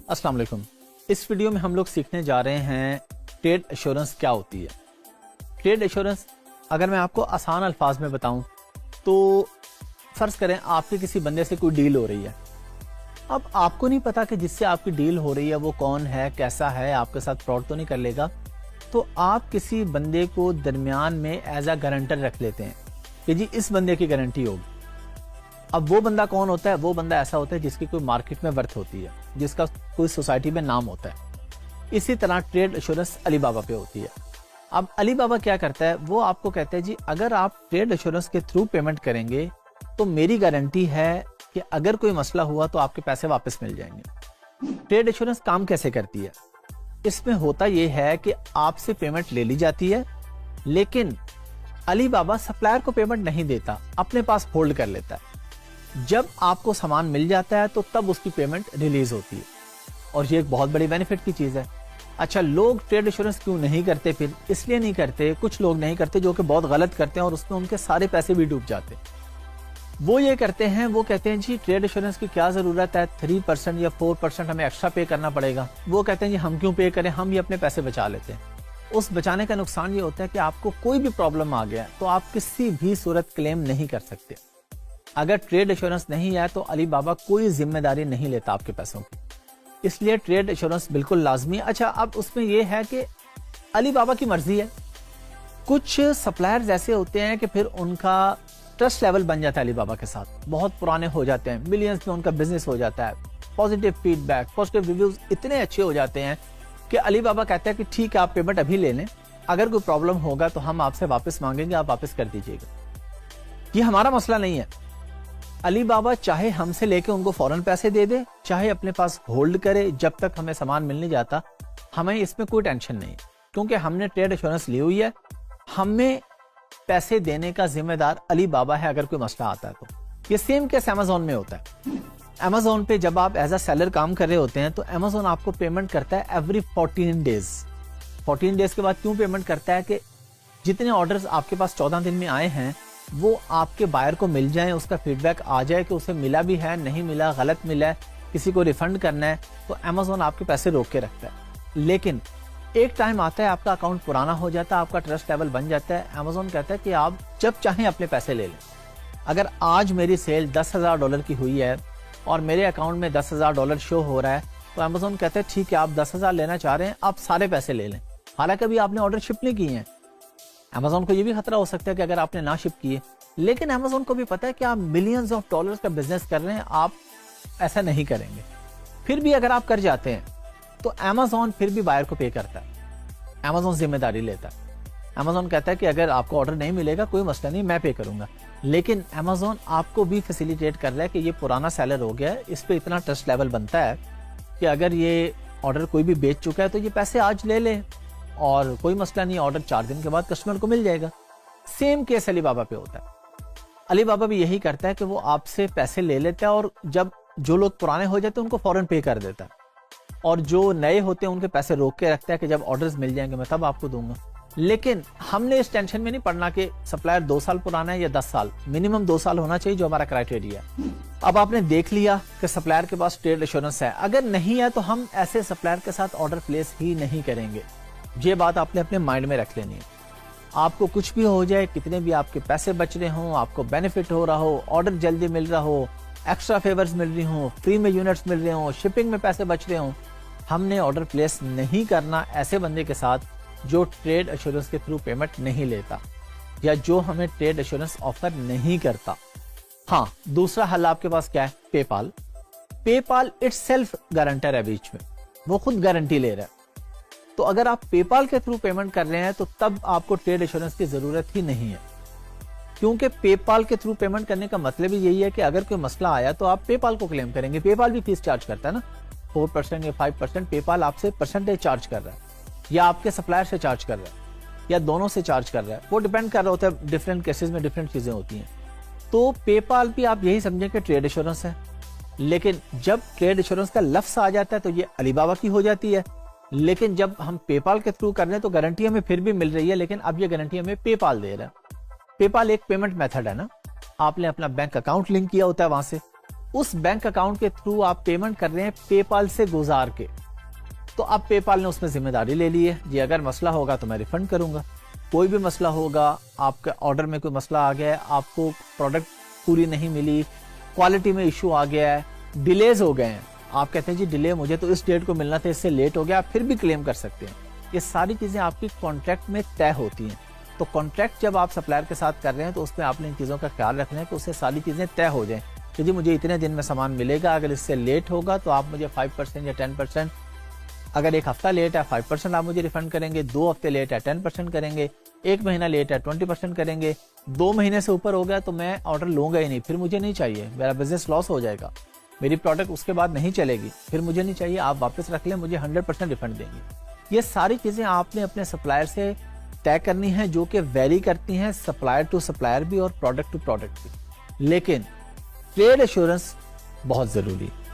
अस्सलाम वालेकुम। इस वीडियो में हम लोग सीखने जा रहे हैं ट्रेड एश्योरेंस क्या होती है। ट्रेड एश्योरेंस अगर मैं आपको आसान अल्फाज में बताऊं तो फर्ज करें आपके किसी बंदे से कोई डील हो रही है। अब आपको नहीं पता कि जिससे आपकी डील हो रही है वो कौन है, कैसा है, आपके साथ फ्रॉड तो नहीं कर लेगा। तो आप किसी बंदे को दरमियान में एज अ गारंटर रख लेते हैं कि जी इस बंदे की गारंटी होगी। अब वो बंदा कौन होता है? वो बंदा ऐसा होता है जिसकी कोई मार्केट में वर्थ होती है, जिसका कोई सोसाइटी में नाम होता है। इसी तरह ट्रेड एश्योरेंस अली बाबा पे होती है। अब अली बाबा क्या करता है, वो आपको कहता है जी अगर आप ट्रेड एश्योरेंस के थ्रू पेमेंट करेंगे तो मेरी गारंटी है कि अगर कोई मसला हुआ तो आपके पैसे वापस मिल जाएंगे। ट्रेड एश्योरेंस काम कैसे करती है? इसमें होता यह है कि आपसे पेमेंट ले ली जाती है, लेकिन अली बाबा सप्लायर को पेमेंट नहीं देता, अपने पास होल्ड कर लेता है। जब आपको सामान मिल जाता है तो तब उसकी पेमेंट रिलीज होती है, और ये एक बहुत बड़ी बेनिफिट की चीज है। अच्छा, लोग ट्रेड एश्योरेंस क्यों नहीं करते? फिर इसलिए नहीं करते, कुछ लोग नहीं करते जो कि बहुत गलत करते हैं और उसमें उनके सारे पैसे भी डूब जाते हैं। वो ये करते हैं, वो कहते हैं जी ट्रेड एश्योरेंस की क्या जरूरत है, 3% या 4% हमें एक्स्ट्रा पे करना पड़ेगा। वो कहते हैं जी हम क्यों पे करें, हम ये अपने पैसे बचा लेते हैं। उस बचाने का नुकसान ये होता है कि आपको कोई भी प्रॉब्लम आ गया तो आप किसी भी सूरत क्लेम नहीं कर सकते। अगर ट्रेड एश्योरेंस नहीं है तो अली बाबा कोई जिम्मेदारी नहीं लेता आपके पैसों की, इसलिए ट्रेड एश्योरेंस बिल्कुल लाजमी है। अच्छा, अब उसमें यह है कि अली बाबा की मर्जी है। कुछ सप्लायर्स ऐसे होते हैं कि फिर उनका ट्रस्ट लेवल बन जाता है अली बाबा के साथ, बहुत पुराने हो जाते हैं, मिलियंस में उनका बिजनेस हो जाता है, पॉजिटिव फीडबैक, पॉजिटिव रिव्यूज इतने अच्छे हो जाते हैं कि अली बाबा कहता है कि ठीक है आप पेमेंट अभी ले लें, अगर कोई प्रॉब्लम होगा तो हम आपसे वापस मांगेंगे, आप वापस कर दीजिएगा। ये हमारा मसला नहीं है। अली बाबा चाहे हमसे लेके उनको फौरन पैसे दे दे, चाहे अपने पास होल्ड करे, जब तक हमें सामान मिल नहीं जाता हमें इसमें कोई टेंशन नहीं, क्योंकि हमने ट्रेड एश्योरेंस ली हुई है। हमें पैसे देने का जिम्मेदार अली बाबा है अगर कोई मसला आता है तो। ये सेम केस अमेजोन में होता है। अमेजोन पे जब आप एज अ सेलर काम कर रहे होते हैं तो अमेजोन आपको पेमेंट करता है एवरी 14 डेज। 14 डेज के बाद क्यों पेमेंट करता है कि जितने ऑर्डर्स आपके पास 14 दिन में आए हैं वो आपके बायर को मिल जाए, उसका फीडबैक आ जाए कि उसे मिला भी है, नहीं मिला, गलत मिला है, किसी को रिफंड करना है, तो अमेजोन आपके पैसे रोक के रखता है। लेकिन एक टाइम आता है आपका अकाउंट पुराना हो जाता है, आपका ट्रस्ट लेवल बन जाता है, अमेजोन कहता है कि आप जब चाहें अपने पैसे ले लें। अगर आज मेरी सेल $10,000 की हुई है और मेरे अकाउंट में $10,000 शो हो रहा है तो अमेजोन कहता है ठीक है आप 10,000 लेना चाह रहे हैं, आप सारे पैसे ले लें, हालांकि अभी आपने ऑर्डर शिप नहीं किए हैं। अमेजोन को यह भी खतरा हो सकता है कि अगर आपने ना शिप किए, लेकिन अमेजोन को भी पता है कि आप मिलियंस ऑफ डॉलर्स का बिजनेस कर रहे हैं, आप ऐसा नहीं करेंगे। फिर भी अगर आप कर जाते हैं तो अमेजोन फिर भी बायर को पे करता है, अमेजोन जिम्मेदारी लेता है। अमेजोन कहता है कि अगर आपको ऑर्डर नहीं मिलेगा कोई मसला नहीं, मैं पे करूंगा। लेकिन अमेजोन आपको भी फैसिलिटेट कर रहा है कि ये पुराना सेलर हो गया है, इस पे इतना ट्रस्ट लेवल बनता है कि अगर ये ऑर्डर कोई भी बेच चुका है तो ये पैसे आज ले ले और कोई मसला नहीं, ऑर्डर 4 दिन के बाद कस्टमर को मिल जाएगा। सेम केस अली बाबा पे होता है। अली बाबा भी यही करता है कि वो आपसे पैसे ले लेता है और जब जो लोग पुराने हो जाते हैं उनको फौरन पे कर देता है, और जो नए होते हैं उनके पैसे रोक के रखता है कि जब ऑर्डर्स मिल जाएंगे मैं तब आपको दूंगा। लेकिन हमने इस टेंशन में नहीं पड़ना कि सप्लायर 2 साल पुराना है या 10 साल, मिनिमम 2 साल होना चाहिए जो हमारा क्राइटेरिया है। अब आपने देख लिया कि सप्लायर के पास ट्रेड एश्योरेंस है, अगर नहीं है तो हम ऐसे सप्लायर के साथ ऑर्डर प्लेस ही नहीं करेंगे। ये बात आपने अपने माइंड में रख लेनी है। आपको कुछ भी हो जाए, कितने भी आपके पैसे बच रहे हों, आपको बेनिफिट हो रहा हो, ऑर्डर जल्दी मिल रहा हो, एक्स्ट्रा फेवर्स मिल रही हों, फ्री में यूनिट्स मिल रहे हों, शिपिंग में पैसे बच रहे हों, हमने ऑर्डर प्लेस नहीं करना ऐसे बंदे के साथ जो ट्रेड एश्योरेंस के थ्रू पेमेंट नहीं लेता या जो हमें ट्रेड एश्योरेंस ऑफर नहीं करता। हाँ, दूसरा हल आपके पास क्या है? पेपाल। पेपाल इटसेल्फ गारंटर है, बीच में वो खुद गारंटी ले रहा है। तो अगर आप पेपाल के थ्रू पेमेंट कर रहे हैं तो तब आपको ट्रेड एश्योरेंस की जरूरत ही नहीं है, क्योंकि पेपाल के थ्रू पेमेंट करने का मतलब ही यही है कि अगर कोई मसला आया तो आप पेपाल को क्लेम करेंगे। पेपाल भी फीस चार्ज करता है ना, 4% या 5% पेपाल आपसे परसेंटेज चार्ज कर रहा है, या आपके सप्लायर से चार्ज कर रहा है, या दोनों से चार्ज कर रहा है। वो डिपेंड कर रहा होता है, डिफरेंट केसेस में डिफरेंट चीजें होती हैं। तो पेपाल भी आप यही समझें कि ट्रेड एश्योरेंस है, लेकिन जब ट्रेड एश्योरेंस का लफ्ज आ जाता है तो ये अली बाबा की हो जाती है। लेकिन जब हम पेपाल के थ्रू कर रहे हैं तो गारंटी हमें फिर भी मिल रही है, लेकिन अब ये गारंटी हमें पेपाल दे रहा है। पेपाल एक पेमेंट मेथड है ना, आपने अपना बैंक अकाउंट लिंक किया होता है वहां से, उस बैंक अकाउंट के थ्रू आप पेमेंट कर रहे हैं पेपाल से गुजार के, तो अब पेपाल ने उसमें जिम्मेदारी ले ली है जी, अगर मसला होगा तो मैं रिफंड करूंगा। कोई भी मसला होगा, आपके ऑर्डर में कोई मसला आ गया है, आपको प्रोडक्ट पूरी नहीं मिली, क्वालिटी में इशू आ गया है, डिलेज हो गए हैं, आप कहते हैं जी डिले मुझे तो इस डेट को मिलना था, इससे लेट हो गया, आप फिर भी क्लेम कर सकते हैं। ये सारी चीजें आपकी कॉन्ट्रैक्ट में तय होती हैं। तो कॉन्ट्रैक्ट जब आप सप्लायर के साथ कर रहे हैं तो उसमें आपने इन चीज़ों का ख्याल रखना है कि उससे सारी चीज़ें तय हो जाएं कि जी मुझे इतने दिन में सामान मिलेगा, अगर इससे लेट होगा तो आप मुझे 5% या 10%, अगर एक हफ्ता लेट है 5% आप मुझे रिफंड करेंगे, 2 हफ्ते लेट है 10% करेंगे, 1 महीना लेट है 20% करेंगे, 2 महीने से ऊपर हो गया तो मैं ऑर्डर लूंगा ही नहीं, फिर मुझे नहीं चाहिए, मेरा बिजनेस लॉस हो जाएगा, मेरी प्रोडक्ट उसके बाद नहीं चलेगी, फिर मुझे नहीं चाहिए, आप वापस रख लें, मुझे 100% रिफंड देंगे। ये सारी चीजें आपने अपने सप्लायर से तय करनी है, जो कि वेरी करती हैं सप्लायर टू सप्लायर भी और प्रोडक्ट टू प्रोडक्ट भी। लेकिन ट्रेड एश्योरेंस बहुत जरूरी है।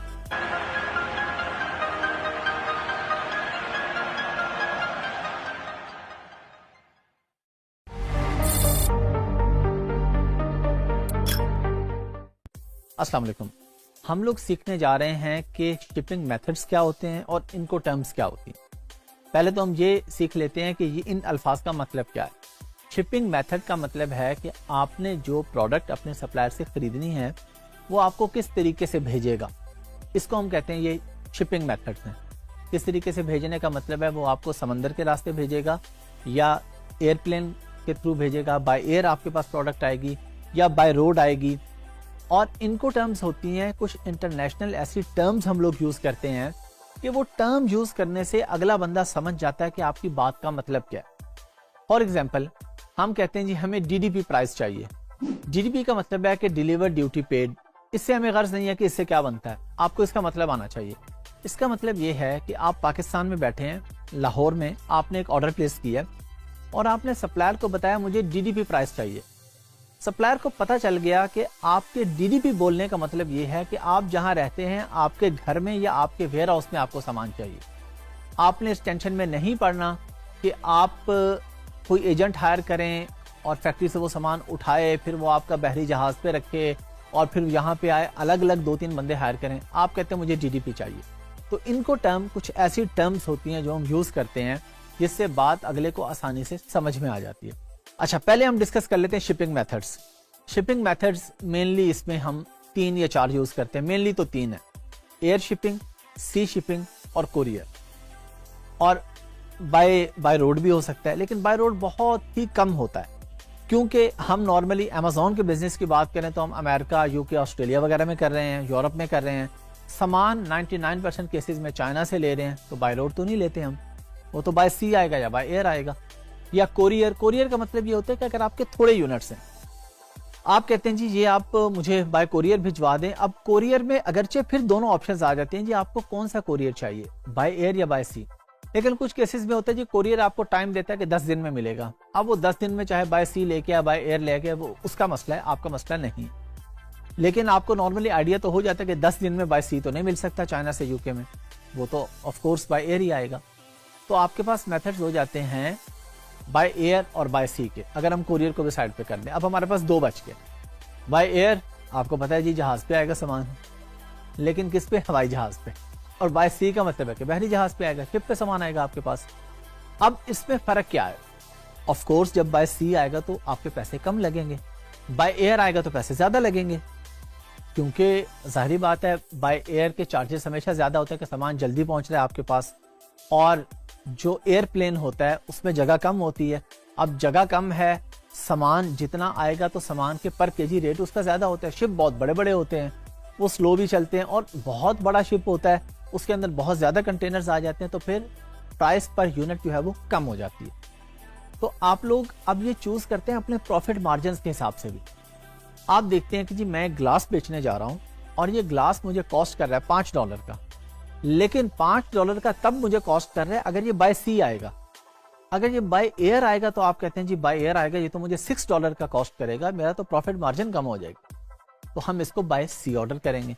अस्सलाम वालेकुम। हम लोग सीखने जा रहे हैं कि शिपिंग मेथड्स क्या होते हैं और इनको टर्म्स क्या होती हैं। पहले तो हम ये सीख लेते हैं कि ये इन अल्फाज का मतलब क्या है। शिपिंग मेथड का मतलब है कि आपने जो प्रोडक्ट अपने सप्लायर से खरीदनी है वो आपको किस तरीके से भेजेगा, इसको हम कहते हैं ये शिपिंग मेथड्स हैं। किस तरीके से भेजने का मतलब है वो आपको समंदर के रास्ते भेजेगा या एयरप्लेन के थ्रू भेजेगा, बाय एयर आपके पास प्रोडक्ट आएगी या बाय रोड आएगी। और इनको टर्म्स होती हैं कुछ इंटरनेशनल, ऐसी टर्म्स हम लोग यूज करते हैं कि वो टर्म यूज करने से अगला बंदा समझ जाता है कि आपकी बात का मतलब क्या है। फॉर एग्जाम्पल हम कहते हैं जी हमें डीडीपी प्राइस चाहिए। डीडीपी का मतलब है कि डिलीवर ड्यूटी पेड। इससे हमें गर्ज नहीं है कि इससे क्या बनता है, आपको इसका मतलब आना चाहिए। इसका मतलब ये है कि आप पाकिस्तान में बैठे हैं, लाहौर में, आपने एक ऑर्डर प्लेस किया और आपने सप्लायर को बताया मुझे डीडीपी प्राइस चाहिए। सप्लायर को पता चल गया कि आपके डीडीपी बोलने का मतलब ये है कि आप जहां रहते हैं आपके घर में या आपके वेयर हाउस में आपको सामान चाहिए। आपने इस टेंशन में नहीं पड़ना कि आप कोई एजेंट हायर करें और फैक्ट्री से वो सामान उठाए, फिर वो आपका बहरी जहाज पे रखे और फिर यहाँ पे आए, अलग अलग 2-3 बंदे हायर करें। आप कहते हैं मुझे डीडीपी चाहिए। तो इनको टर्म, कुछ ऐसी टर्म्स होती हैं जो हम यूज करते हैं जिससे बात अगले को आसानी से समझ में आ जाती है। अच्छा, पहले हम डिस्कस कर लेते हैं shipping methods. Shipping methods mainly इसमें हम 3 या 4 यूज करते हैं। मेनली तो 3 है, एयर शिपिंग, सी शिपिंग और कोरियर। और बाय रोड भी हो सकता है, लेकिन बाय रोड बहुत ही कम होता है क्योंकि हम नॉर्मली अमेजोन के बिजनेस की बात करें तो हम अमेरिका, यूके, ऑस्ट्रेलिया वगैरह में कर रहे हैं, यूरोप में कर रहे हैं। सामान 99% केसेस में चाइना से ले रहे हैं, तो बाय रोड तो नहीं लेते हम, वो तो बाय सी आएगा या बाय एयर आएगा। या कोरियर, कोरियर का मतलब ये होता है कि अगर आपके थोड़े यूनिट्स हैं, आप कहते हैं जी ये आप मुझे बाय कोरियर भिजवा दें। अब कोरियर में अगरचे फिर दोनों ऑप्शंस आ जाते हैं जी, आपको कौन सा कोरियर चाहिए, बाय एयर या बाय सी। लेकिन कुछ केसेस में होता है जी कोरियर आपको टाइम देता है कि 10 दिन में मिलेगा। अब वो 10 दिन में चाहे बाय सी लेके या बाय एयर लेके, वो उसका मसला है, आपका मसला नहीं। लेकिन आपको नॉर्मली आइडिया तो हो जाता है कि 10 दिन में बाय सी तो नहीं मिल सकता चाइना से यूके में, वो तो ऑफ कोर्स बाय एयर ही आएगा। तो आपके पास मेथड्स हो जाते हैं बाय एयर और बाय सी के। अगर हम कोरियर को भी साइड पे कर लें, अब हमारे पास 2 बच गए। बाय एयर आपको पता है जी जहाज पे आएगा सामान, लेकिन किस पे, हवाई जहाज पे। और बाय सी का मतलब है कि बहरी जहाज पे आएगा, शिप पे सामान आएगा आपके पास। अब इसमें फर्क क्या है? ऑफ कोर्स जब बाय सी आएगा तो आपके पैसे कम लगेंगे, बाय एयर आएगा तो पैसे ज्यादा लगेंगे, क्योंकि जाहिर बात है बाय एयर के चार्जेस हमेशा ज्यादा होते हैं कि सामान जल्दी पहुंच रहा है आपके पास, और जो एयरप्लेन होता है उसमें जगह कम होती है। अब जगह कम है, सामान जितना आएगा तो सामान के पर केजी रेट उसका ज्यादा होता है। शिप बहुत बड़े बड़े होते हैं, वो स्लो भी चलते हैं, और बहुत बड़ा शिप होता है, उसके अंदर बहुत ज्यादा कंटेनर्स आ जाते हैं, तो फिर प्राइस पर यूनिट जो है वो कम हो जाती है। तो आप लोग अब ये चूज करते हैं अपने प्रॉफिट मार्जिन के हिसाब से भी। आप देखते हैं कि जी मैं ग्लास बेचने जा रहा हूं और ये ग्लास मुझे कॉस्ट कर रहा है $5 का, लेकिन $5 का तब मुझे कॉस्ट कर रहा है अगर ये बाय सी आएगा। अगर ये बाय एयर आएगा तो आप कहते हैं जी बाय एयर आएगा, ये तो मुझे $6 का कॉस्ट करेगा, मेरा तो प्रॉफिट मार्जिन कम हो जाएगा, तो हम इसको बाय सी ऑर्डर करेंगे।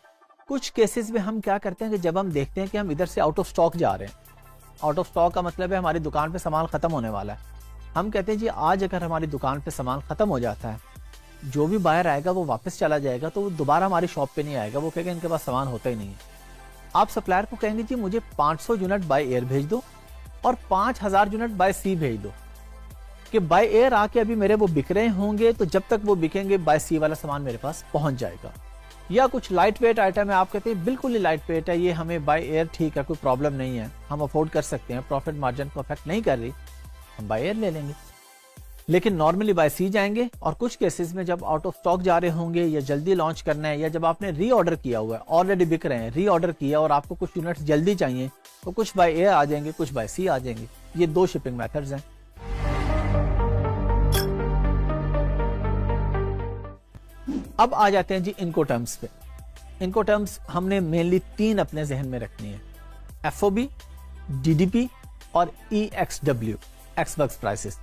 कुछ केसेस में हम क्या करते हैं कि जब हम देखते हैं कि हम इधर से आउट ऑफ स्टॉक जा रहे हैं, आउट ऑफ स्टॉक का मतलब है हमारी दुकान पे सामान खत्म होने वाला है, हम कहते हैं जी आज अगर हमारी दुकान पे सामान खत्म हो जाता है, जो भी बायर आएगा वो वापस चला जाएगा, तो वो दोबारा हमारी शॉप पे नहीं आएगा, वो कहेगा इनके पास सामान होता ही नहीं है। आप सप्लायर को कहेंगे जी मुझे 500 यूनिट बाय एयर भेज दो और 5000 यूनिट बाय सी भेज दो, कि बाय एयर आके अभी मेरे वो बिक रहे होंगे, तो जब तक वो बिकेंगे बाय सी वाला सामान मेरे पास पहुंच जाएगा। या कुछ लाइट वेट आइटम है, आप कहते हैं बिल्कुल ही लाइट वेट है, ये हमें बाय एयर ठीक है, कोई प्रॉब्लम नहीं है, हम अफोर्ड कर सकते हैं, प्रॉफिट मार्जिन को अफेक्ट नहीं कर रही, हम बाय एयर ले लेंगे। लेकिन नॉर्मली बाय सी जाएंगे। और कुछ केसेस में जब आउट ऑफ स्टॉक जा रहे होंगे या जल्दी लॉन्च करना है, या जब आपने रीऑर्डर किया हुआ है, ऑलरेडी बिक रहे हैं, रीऑर्डर किया और आपको कुछ यूनिट्स जल्दी चाहिए, तो कुछ बाय एयर आ जाएंगे, कुछ बाय सी आ जाएंगे। ये 2 शिपिंग मेथड्स हैं। अब आ जाते हैं जी इनको टर्म्स पे। इनको टर्म्स हमने मेनली 3 अपने जहन में रखनी है, FOB, DDP और EXW, एक्सबर्ग प्राइसेस।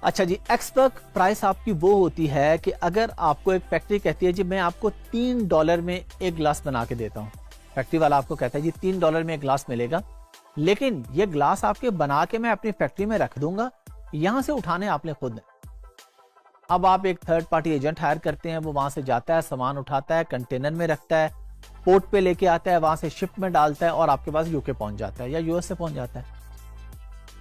अच्छा जी, एक्सबर्ग प्राइस आपकी वो होती है कि अगर आपको एक फैक्ट्री कहती है जी मैं आपको $3 में एक ग्लास बना के देता हूँ, फैक्ट्री वाला आपको कहता है जी $3 में एक ग्लास मिलेगा, लेकिन ये ग्लास आपके बना के मैं अपनी फैक्ट्री में रख दूंगा, यहां से उठाने आपने खुद है। अब आप एक थर्ड पार्टी एजेंट हायर करते हैं, वो वहां से जाता है, सामान उठाता है, कंटेनर में रखता है, पोर्ट पे लेके आता है, वहां से शिप में डालता है और आपके पास यूके पहुंच जाता है या यूएस से पहुंच जाता है।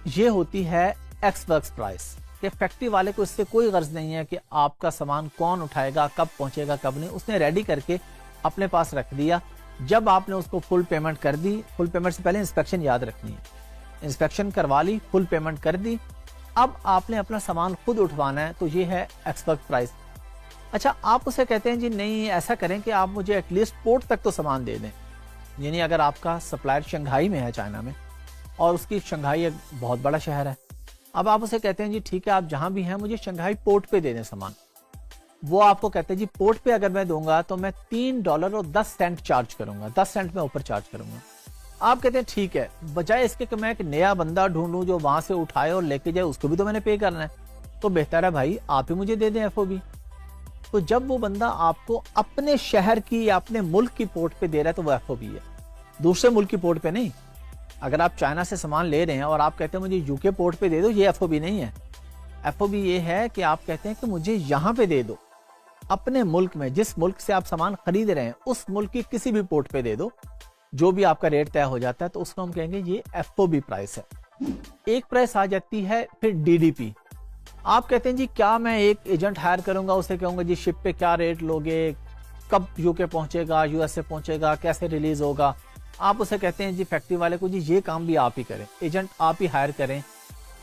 ये होती है एक्सबर्ग प्राइस, कि फैक्ट्री वाले को इससे कोई गर्ज नहीं है कि आपका सामान कौन उठाएगा, कब पहुंचेगा, कब नहीं, उसने रेडी करके अपने पास रख दिया। जब आपने उसको फुल पेमेंट कर दी, फुल पेमेंट से पहले इंस्पेक्शन याद रखनी है, इंस्पेक्शन करवा ली, फुल पेमेंट कर दी, अब आपने अपना सामान खुद उठवाना है, तो ये है एक्सबर्ग प्राइस। अच्छा, आप उसे कहते हैं जी नहीं, ऐसा करें कि आप मुझे एटलीस्ट पोर्ट तक तो सामान दे दें। यानी अगर आपका सप्लायर शंघाई में है, चाइना में, और उसकी शंघाई एक बहुत बड़ा शहर है, अब आप उसे कहते हैं जी ठीक है आप जहां भी हैं मुझे शंघाई पोर्ट पे दे दें सामान। वो आपको कहते हैं जी पोर्ट पे अगर मैं दूंगा तो मैं $3.10 चार्ज करूंगा, 10 सेंट में ऊपर चार्ज करूंगा। आप कहते हैं ठीक है, बजाय इसके कि मैं एक नया बंदा ढूंढूं जो वहां से उठाए और लेके जाए, उसको भी तो मैंने पे करना है, तो बेहतर है भाई आप ही मुझे दे दें FOB। तो जब वो बंदा आपको अपने शहर की या अपने मुल्क की पोर्ट पे दे रहा है तो वो FOB है, दूसरे मुल्क की पोर्ट पे नहीं। अगर आप चाइना से सामान ले रहे हैं और आप कहते हैं मुझे यूके पोर्ट पे दे दो, ये FOB नहीं है। FOB ये है कि आप कहते हैं कि मुझे यहाँ पे दे दो, अपने मुल्क में, जिस मुल्क से आप सामान खरीद रहे हैं उस मुल्क की किसी भी पोर्ट पे दे दो, जो भी आपका रेट तय हो जाता है, तो उसको हम कहेंगे ये FOB प्राइस है। एक प्राइस आ जाती है फिर DDP। आप कहते हैं जी क्या मैं एक एजेंट हायर करूंगा, उसे कहूंगा जी शिप पे क्या रेट लोगे, कब यूके पहुंचेगा, यूएस से पहुंचेगा, कैसे रिलीज होगा। आप उसे कहते हैं जी फैक्ट्री वाले को जी ये काम भी आप ही करें, एजेंट आप ही हायर करें,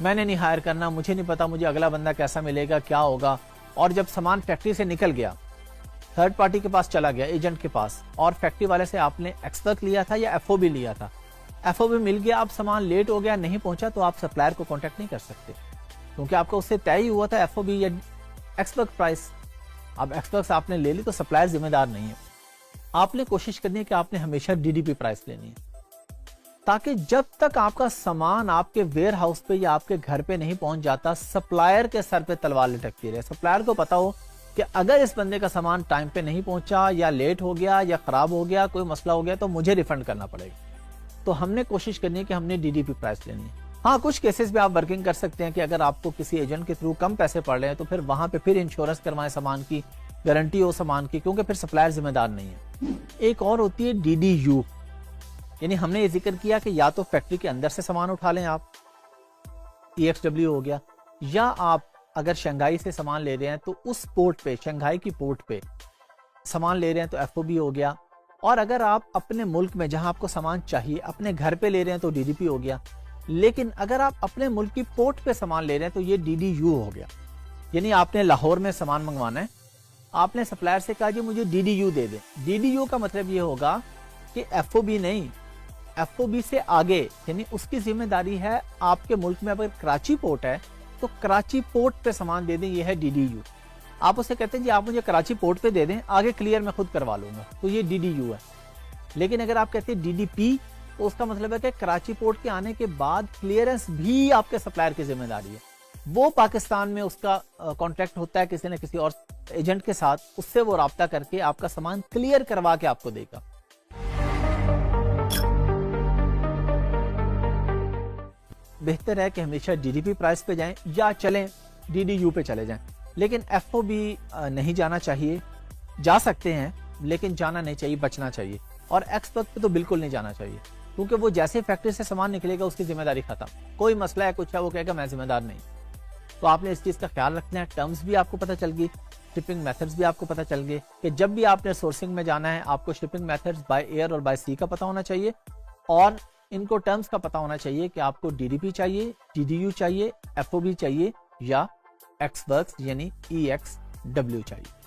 मैंने नहीं हायर करना, मुझे नहीं पता मुझे अगला बंदा कैसा मिलेगा, क्या होगा। और जब सामान फैक्ट्री से निकल गया, थर्ड पार्टी के पास चला गया, एजेंट के पास, और फैक्ट्री वाले से आपने एक्सबर्ग लिया था या FOB लिया था, FOB मिल गया, अब सामान लेट हो गया, नहीं पहुंचा, तो आप सप्लायर को कॉन्टेक्ट नहीं कर सकते, क्योंकि आपका उससे तय ही हुआ था FOB या एक्सबर्ग प्राइस। अब एक्सबर्ग आपने ले ली तो सप्लायर जिम्मेदार नहीं है। आपने कोशिश करनी है कि आपने हमेशा DDP प्राइस लेनी है, ताकि जब तक आपका सामान आपके वेयर हाउस पे या आपके घर पे नहीं पहुंच जाता, सप्लायर के सर पे तलवार लटकती रहे। सप्लायर को पता हो कि अगर इस बंदे का सामान टाइम पे नहीं पहुंचा, या लेट हो गया, या खराब हो गया, कोई मसला हो गया, तो मुझे रिफंड करना पड़ेगा। तो हमने कोशिश करनी है कि हमने DDP प्राइस लेनी है। हाँ, कुछ केसेस में आप वर्किंग कर सकते हैं कि अगर आपको किसी एजेंट के थ्रू कम पैसे पड़ रहे हैं तो फिर वहां पे फिर इंश्योरेंस करवाएं, सामान की गारंटी हो सामान की, क्योंकि फिर सप्लायर जिम्मेदार नहीं है। एक और होती है DDU, यानी हमने ये जिक्र किया कि या तो फैक्ट्री के अंदर से सामान उठा लें आप, EXW हो गया, या आप अगर शंघाई से सामान ले रहे हैं तो उस पोर्ट पे, शंघाई की पोर्ट पे सामान ले रहे हैं तो FOB हो गया, और अगर आप अपने मुल्क में जहां आपको सामान चाहिए अपने घर पे ले रहे हैं तो DDP हो गया। लेकिन अगर आप अपने मुल्क की पोर्ट पे सामान ले रहे हैं तो ये DDU हो गया। यानी आपने लाहौर में सामान मंगवाना है, आपने सप्लायर से कहा जी मुझे DDU दे दे। DDU का मतलब ये होगा कि FOB नहीं, FOB से आगे, यानी उसकी जिम्मेदारी है आपके मुल्क में अगर कराची पोर्ट है तो कराची पोर्ट पे सामान दे दें, ये है DDU। आप उसे कहते हैं जी आप मुझे कराची पोर्ट पे दे दें, आगे क्लियर मैं खुद करवा लूंगा, तो ये DDU है। लेकिन अगर आप कहते हैं DDP, तो उसका मतलब है कि कराची पोर्ट के आने के बाद क्लियरेंस भी आपके सप्लायर की जिम्मेदारी है। वो पाकिस्तान में उसका कॉन्ट्रैक्ट होता है किसी न किसी और एजेंट के साथ, उससे वो राब्ता करके आपका सामान क्लियर करवा के आपको देगा। बेहतर है कि हमेशा DDP प्राइस पे जाएं, या चलें DDU पे चले जाएं। लेकिन FOB नहीं जाना चाहिए, जा सकते हैं लेकिन जाना नहीं चाहिए, बचना चाहिए। और एक्सपर्ट पे तो बिल्कुल नहीं जाना चाहिए, क्योंकि वो जैसे फैक्ट्री से सामान निकलेगा उसकी जिम्मेदारी खत्म। कोई मसला है कुछ है वो कहेगा मैं जिम्मेदार नहीं। तो आपने इस चीज का ख्याल रखना है। टर्म्स भी आपको पता चल गई, शिपिंग मेथड्स भी आपको पता चल गए कि जब भी आपने सोर्सिंग में जाना है आपको शिपिंग मेथड्स बाय एयर और बाय सी का पता होना चाहिए, और इनको टर्म्स का पता होना चाहिए कि आपको DDP चाहिए, TDU चाहिए, FOB चाहिए या एक्सवर्क्स यानी EXW चाहिए।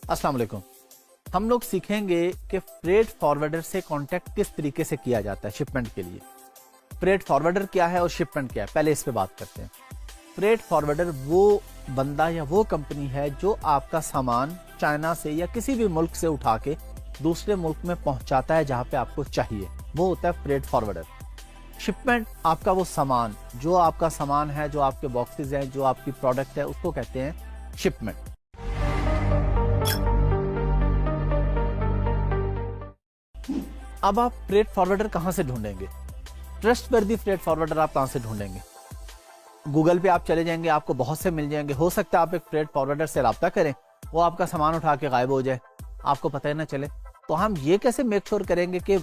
अस्सलाम वालेकुम। हम लोग सीखेंगे कि फ्रेट फॉरवर्डर से कांटेक्ट किस तरीके से किया जाता है शिपमेंट के लिए। फ्रेट फॉरवर्डर क्या है और शिपमेंट क्या है, पहले इस पे बात करते हैं। फ्रेट फॉरवर्डर वो बंदा या वो कंपनी है जो आपका सामान चाइना से या किसी भी मुल्क से उठा के दूसरे मुल्क में पहुंचाता है जहां पे आपको चाहिए, वो होता है फ्रेट फॉरवर्डर। शिपमेंट आपका वो सामान, जो आपका सामान है, जो आपके बॉक्सेस हैं, जो आपकी प्रोडक्ट है, उसको कहते हैं शिपमेंट। अब आप फ्रेट फॉरवर्डर कहां से ढूंढेंगे? ट्रस्टवर्दी फ्रेट फॉरवर्डर आप कहां से ढूंढेंगे? गूगल पे आप चले जाएंगे, आपको बहुत से मिल जाएंगे। हो सकता है आप एक फ्रेट फॉरवर्डर से राब्ता करें, वो आपका सामान उठा के गायब हो जाए, आपको पता ही ना चले। तो हम ये कैसे मेक श्योर करेंगे कि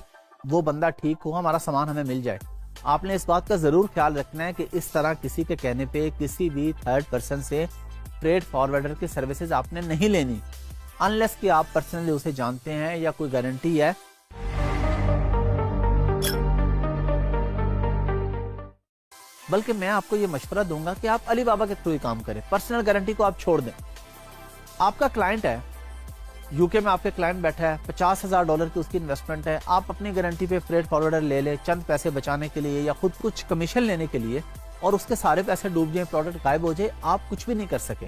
वो बंदा ठीक हो, हमारा सामान हमें मिल जाए? आपने इस बात का जरूर ख्याल रखना है कि इस तरह किसी के कहने पे किसी भी थर्ड पर्सन से फ्रेट फॉरवर्डर की सर्विसेज आपने नहीं लेनी, अनलेस कि आप पर्सनली उसे जानते हैं या कोई गारंटी है। बल्कि मैं आपको ये मशवरा दूंगा कि आप अलीबाबा के थ्रू ही काम करें, पर्सनल गारंटी को आप छोड़ दें। आपका क्लाइंट है, यूके में आपके क्लाइंट बैठा है, $50,000 की उसकी इन्वेस्टमेंट है, आप अपनी गारंटी पे फ्रेट फॉरवर्डर ले ले चंद पैसे बचाने के लिए या खुद कुछ कमीशन लेने के लिए, और उसके सारे पैसे डूब जाए, प्रोडक्ट गायब हो जाए, आप कुछ भी नहीं कर सकें।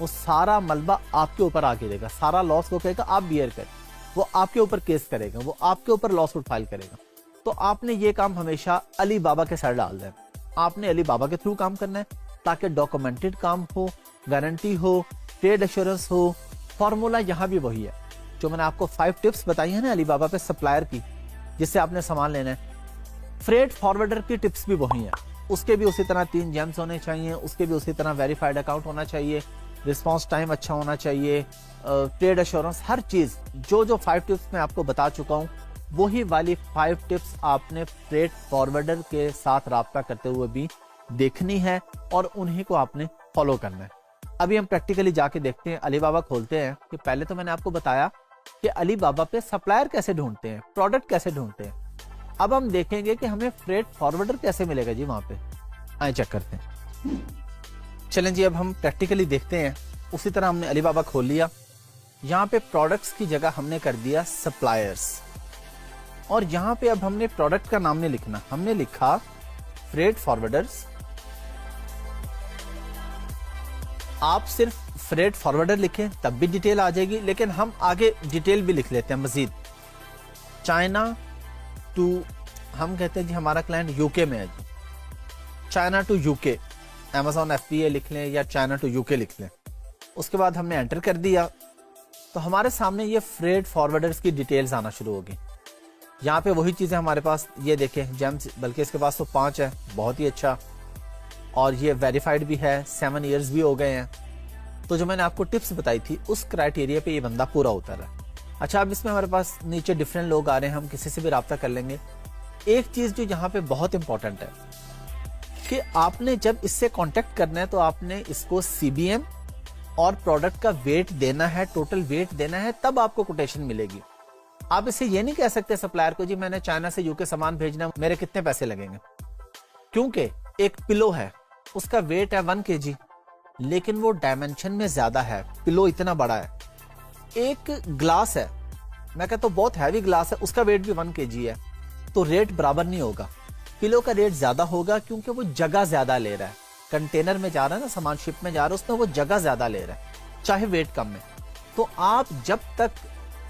वो सारा मलबा आपके ऊपर आ गिरेगा, सारा लॉस वो कहेगा आप बियर कर, वो आपके ऊपर केस करेगा, वो आपके ऊपर लॉ सूट फाइल करेगा। तो आपने ये काम हमेशा अलीबाबा के सर डाल देना। आपने अलीबाबा के थ्रू काम करना है ताकि डॉक्यूमेंटेड काम हो, गारंटी हो, ट्रेड एश्योरेंस हो। फॉर्मूला यहाँ भी वही है जो मैंने आपको 5 टिप्स बताई है ना अलीबाबा पे सप्लायर की, जिससे आपने सामान लेना है। फ्रेट फॉरवर्डर की टिप्स भी वही है, उसके भी उसी तरह 3 जेम्स होने चाहिए, उसके भी उसी तरह वेरीफाइड अकाउंट होना चाहिए, रिस्पॉन्स टाइम अच्छा होना चाहिए, ट्रेड एश्योरेंस, हर चीज जो 5 टिप्स मैं आपको बता चुका हूँ, वही वाली 5 टिप्स आपने फ्रेट फॉरवर्डर के साथ राब्ता करते हुए भी देखनी है और उन्हीं को आपने फॉलो करना है। अभी हम प्रैक्टिकली जाके देखते हैं, अलीबाबा खोलते हैं। कि पहले तो मैंने आपको बताया कि अलीबाबा पे सप्लायर कैसे ढूंढते हैं, प्रोडक्ट कैसे ढूंढते हैं। अब हम देखेंगे कि हमें फ्रेट फॉरवर्डर कैसे मिलेगा जी वहां पे। आए चेक करते हैं। चलें जी, अब हम प्रैक्टिकली देखते हैं। उसी तरह हमने अलीबाबा खोल लिया, यहाँ पे प्रोडक्ट्स की जगह हमने कर दिया सप्लायर्स, और यहाँ पे अब हमने प्रोडक्ट का नाम नहीं लिखना, हमने लिखा फ्रेट फॉरवर्डर्स। आप सिर्फ फ्रेट फॉरवर्डर लिखें तब भी डिटेल आ जाएगी, लेकिन हम आगे डिटेल भी लिख लेते हैं मजीद। चाइना टू, हम कहते हैं जी हमारा क्लाइंट यूके में है जी, China to UK, Amazon FBA लिख लें या चाइना टू यूके लिख लें। उसके बाद हमने एंटर कर दिया तो हमारे सामने ये फ्रेट फॉरवर्डर्स की डिटेल्स आना शुरू होगी। यहाँ पे वही चीजें हमारे पास, ये देखें जेम्स, बल्कि इसके पास तो 5 है, बहुत ही अच्छा, और ये वेरीफाइड भी है, 7 इयर्स भी हो गए हैं। तो जो मैंने आपको टिप्स बताई थी उस क्राइटेरिया पे ये बंदा पूरा उतर रहा है। अच्छा, अब इसमें हमारे पास नीचे डिफरेंट लोग आ रहे हैं, हम किसी से भी राब्ता कर लेंगे। एक चीज जो यहाँ पे बहुत इंपॉर्टेंट है कि आपने जब इससे कांटेक्ट करना है तो आपने इसको CBM और प्रोडक्ट का वेट देना है, टोटल वेट देना है, तब आपको कोटेशन मिलेगी। आप इसे ये नहीं कह सकते सप्लायर को जी मैंने चाइना से यूके सामान भेजना, मेरे कितने पैसे लगेंगे, क्योंकि एक पिलो है उसका वेट है 1 kg, लेकिन वो डायमेंशन में ज्यादा है, पिलो इतना बड़ा है। एक ग्लास है, मैं कहता हूँ बहुत हैवी ग्लास है, उसका वेट भी 1 kg है, तो रेट बराबर नहीं होगा। पिलो का रेट ज्यादा होगा क्योंकि वो जगह ज्यादा ले रहा है, कंटेनर में जा रहा है ना सामान, शिप में जा रहा है, उसमें वो जगह ज्यादा ले रहा है, चाहे वेट कम है। तो आप जब तक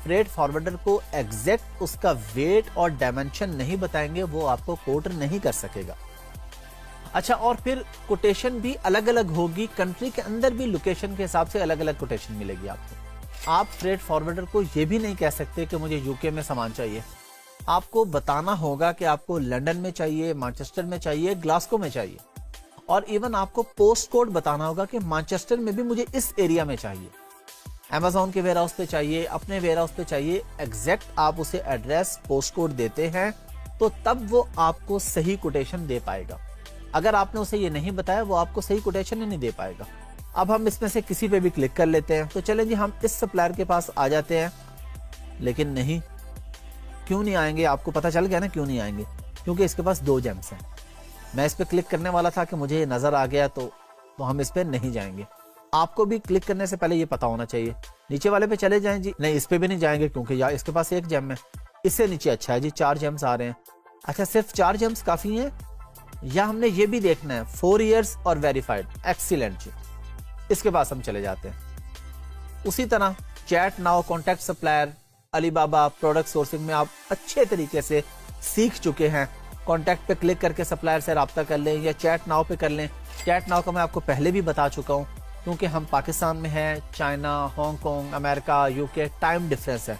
फ्रेट फॉरवर्डर को एग्जैक्ट उसका वेट और डायमेंशन नहीं बताएंगे वो आपको कोट नहीं कर सकेगा। अच्छा, और फिर कोटेशन भी अलग अलग होगी, कंट्री के अंदर भी लोकेशन के हिसाब से अलग अलग कोटेशन मिलेगी आपको। आप फ्रेट फॉरवर्डर को ये भी नहीं कह सकते कि मुझे यूके में सामान चाहिए। आपको बताना होगा कि आपको लंदन में चाहिए, मैनचेस्टर में चाहिए, ग्लासगो में चाहिए, और इवन आपको पोस्ट कोड बताना होगा कि मैनचेस्टर में भी मुझे इस एरिया में चाहिए, अमेज़न के वेयर हाउस पे चाहिए, अपने वेयर हाउस पे चाहिए। एग्जैक्ट आप उसे एड्रेस पोस्ट कोड देते हैं तो तब वो आपको सही कोटेशन दे पाएगा। अगर आपने उसे ये नहीं बताया वो आपको सही कोटेशन ही नहीं दे पाएगा। अब हम इसमें से किसी पे भी क्लिक कर लेते हैं। तो चलें जी, हम इस सप्लायर के पास आ जाते हैं, लेकिन नहीं, क्यों नहीं आएंगे? आपको पता चल गया ना क्यों नहीं आएंगे, क्योंकि इसके पास 2 जेम्स हैं। मैं इस पे क्लिक करने वाला था कि मुझे ये नजर आ गया तो हम इस पे नहीं जाएंगे। आपको भी क्लिक करने से पहले ये पता होना चाहिए। नीचे वाले पे चले जाएं जी, नहीं इस पे भी नहीं जाएंगे क्योंकि यार इसके पास 1 जेम है। इससे नीचे अच्छा है जी, 4 जेम्स आ रहे हैं। अच्छा, सिर्फ 4 जेम्स काफी हैं या हमने ये भी देखना है 4 इयर्स और वेरीफाइड? एक्सीलेंट जी, इसके पास हम चले जाते हैं। उसी तरह chat now, contact supplier, Alibaba product sourcing में आप अच्छे तरीके से सीख चुके हैं। कॉन्टैक्ट पे क्लिक करके सप्लायर से रब्ता कर लें या चैट नाउ पे कर लें। चैट नाउ का मैं आपको पहले भी बता चुका हूँ, क्योंकि हम पाकिस्तान में हैं, China, Hong Kong, America, UK, time difference है।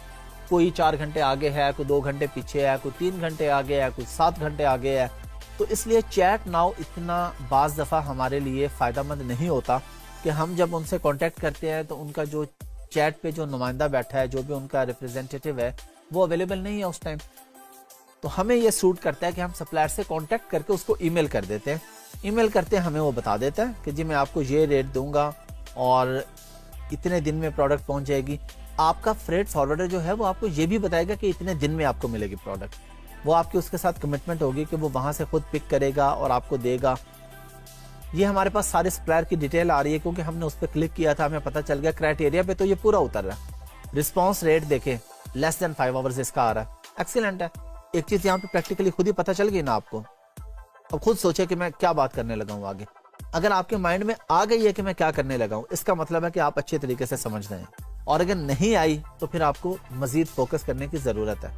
कोई 4 घंटे आगे है, कोई 2 घंटे पीछे है, कोई 3 घंटे आगे है, कोई 7 घंटे आगे है। तो इसलिए चैट नाउ इतना बाज़ दफ़ा हमारे लिए फ़ायदेमंद नहीं होता कि हम जब उनसे कांटेक्ट करते हैं तो उनका जो चैट पे जो नुमाइंदा बैठा है, जो भी उनका रिप्रेजेंटेटिव है, वो अवेलेबल नहीं है उस टाइम। तो हमें ये सूट करता है कि हम सप्लायर से कांटेक्ट करके उसको ईमेल कर देते हैं। ईमेल करते हैं, हमें वो बता देता है कि जी मैं आपको ये रेट दूंगा और इतने दिन में प्रोडक्ट पहुंच जाएगी। आपका फ्रेट फॉरवर्डर जो है वो आपको ये भी बताएगा कि इतने दिन में आपको मिलेगी प्रोडक्ट। वो आपकी उसके साथ कमिटमेंट होगी कि वो वहां से खुद पिक करेगा और आपको देगा। ये हमारे पास सारे सप्लायर की डिटेल आ रही है क्योंकि हमने उस पर क्लिक किया था, हमें पता चल गया क्राइटेरिया पे, तो ये पूरा उतर रहा है। रिस्पॉन्स रेट देखें, लेस देन 5 आवर्स इसका आ रहा है। एक्सीलेंट है। एक चीज यहाँ पे प्रैक्टिकली खुद ही पता चल गई ना आपको। अब खुद सोचे कि मैं क्या बात करने लगा हूँ आगे। अगर आपके माइंड में आ गई है कि मैं क्या करने लगा हूँ, इसका मतलब है कि आप अच्छे तरीके से समझ रहे हैं, और अगर नहीं आई तो फिर आपको मजीद फोकस करने की जरूरत है।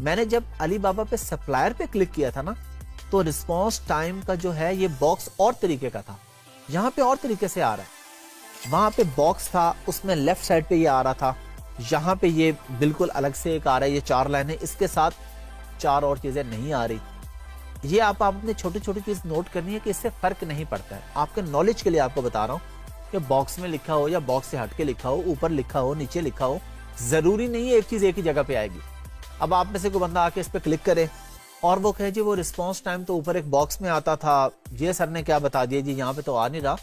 मैंने जब अलीबाबा पे सप्लायर पे क्लिक किया था ना, तो रिस्पॉन्स टाइम का जो है ये बॉक्स और तरीके का था, यहाँ पे और तरीके से आ रहा है। वहां पे बॉक्स था, उसमें लेफ्ट साइड पे ये आ रहा था, यहाँ पे ये बिल्कुल अलग से एक आ रहा है। ये 4 लाइनें, इसके साथ 4 और चीजें नहीं आ रही। ये आप अपने छोटी छोटी चीज नोट करनी है कि इससे फर्क नहीं पड़ता है। आपके नॉलेज के लिए आपको बता रहा हूँ कि बॉक्स में लिखा हो या बॉक्स से हटके लिखा हो, ऊपर लिखा हो, नीचे लिखा हो, जरूरी नहीं है एक चीज एक ही जगह पे आएगी। अब आप में से कोई बंदा आके इस पे क्लिक करे और वो कहे जी वो रिस्पॉन्स टाइम तो ऊपर एक बॉक्स में आता था, ये सर ने क्या बता दिया जी, यहाँ पे तो आ नहीं रहा।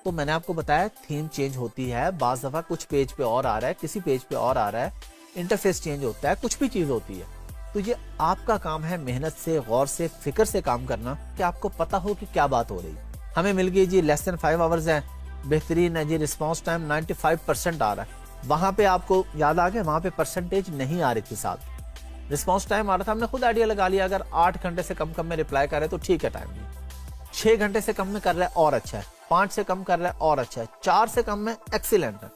तो मैंने आपको बताया थीम चेंज होती है, बाज दफा कुछ पेज पे और आ रहा है, किसी पेज पे और आ रहा है, इंटरफेस चेंज होता है, कुछ भी चीज होती है। तो ये आपका काम है मेहनत से, गौर से, फिक्र से काम करना कि आपको पता हो कि क्या बात हो रही। हमें मिल गई जी लेस देन 5 आवर्स है, बेहतरीन है जी। रिस्पॉन्स टाइम 95% आ रहा है। वहां पे आपको याद आ गया, वहां पे परसेंटेज नहीं आ रही थी साथ, रिस्पॉन्स टाइम आ रहा था। हमने खुद आइडिया लगा लिया, अगर 8 घंटे से कम में रिप्लाई कर रहे तो ठीक है, टाइम नहीं। 6 घंटे से कम में कर रहा है और अच्छा है, 5 से कम कर रहा है और अच्छा है, 4 से कम में एक्सीलेंट है।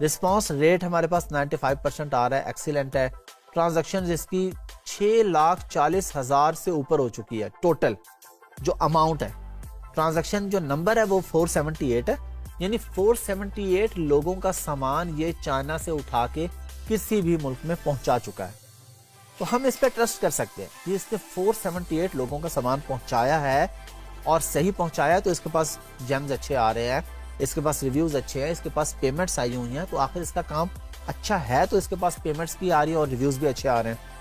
रिस्पॉन्स रेट हमारे पास 95% आ रहा है, एक्सीलेंट है। ट्रांजैक्शन इसकी 6,40,000 से ऊपर हो चुकी है। टोटल जो अमाउंट है, ट्रांजैक्शन जो नंबर है वो 478 है, यानी 478 लोगों का सामान ये चाइना से उठा के किसी भी मुल्क में पहुंचा चुका है। तो हम इस पे ट्रस्ट कर सकते हैं कि इसने 478 लोगों का सामान पहुंचाया है और सही पहुंचाया, तो इसके पास जेम्स अच्छे आ रहे हैं, इसके पास रिव्यूज अच्छे हैं, इसके पास पेमेंट्स आई हुई हैं। तो आखिर इसका काम अच्छा है, तो इसके पास पेमेंट्स भी आ रही है और रिव्यूज भी अच्छे आ रहे हैं।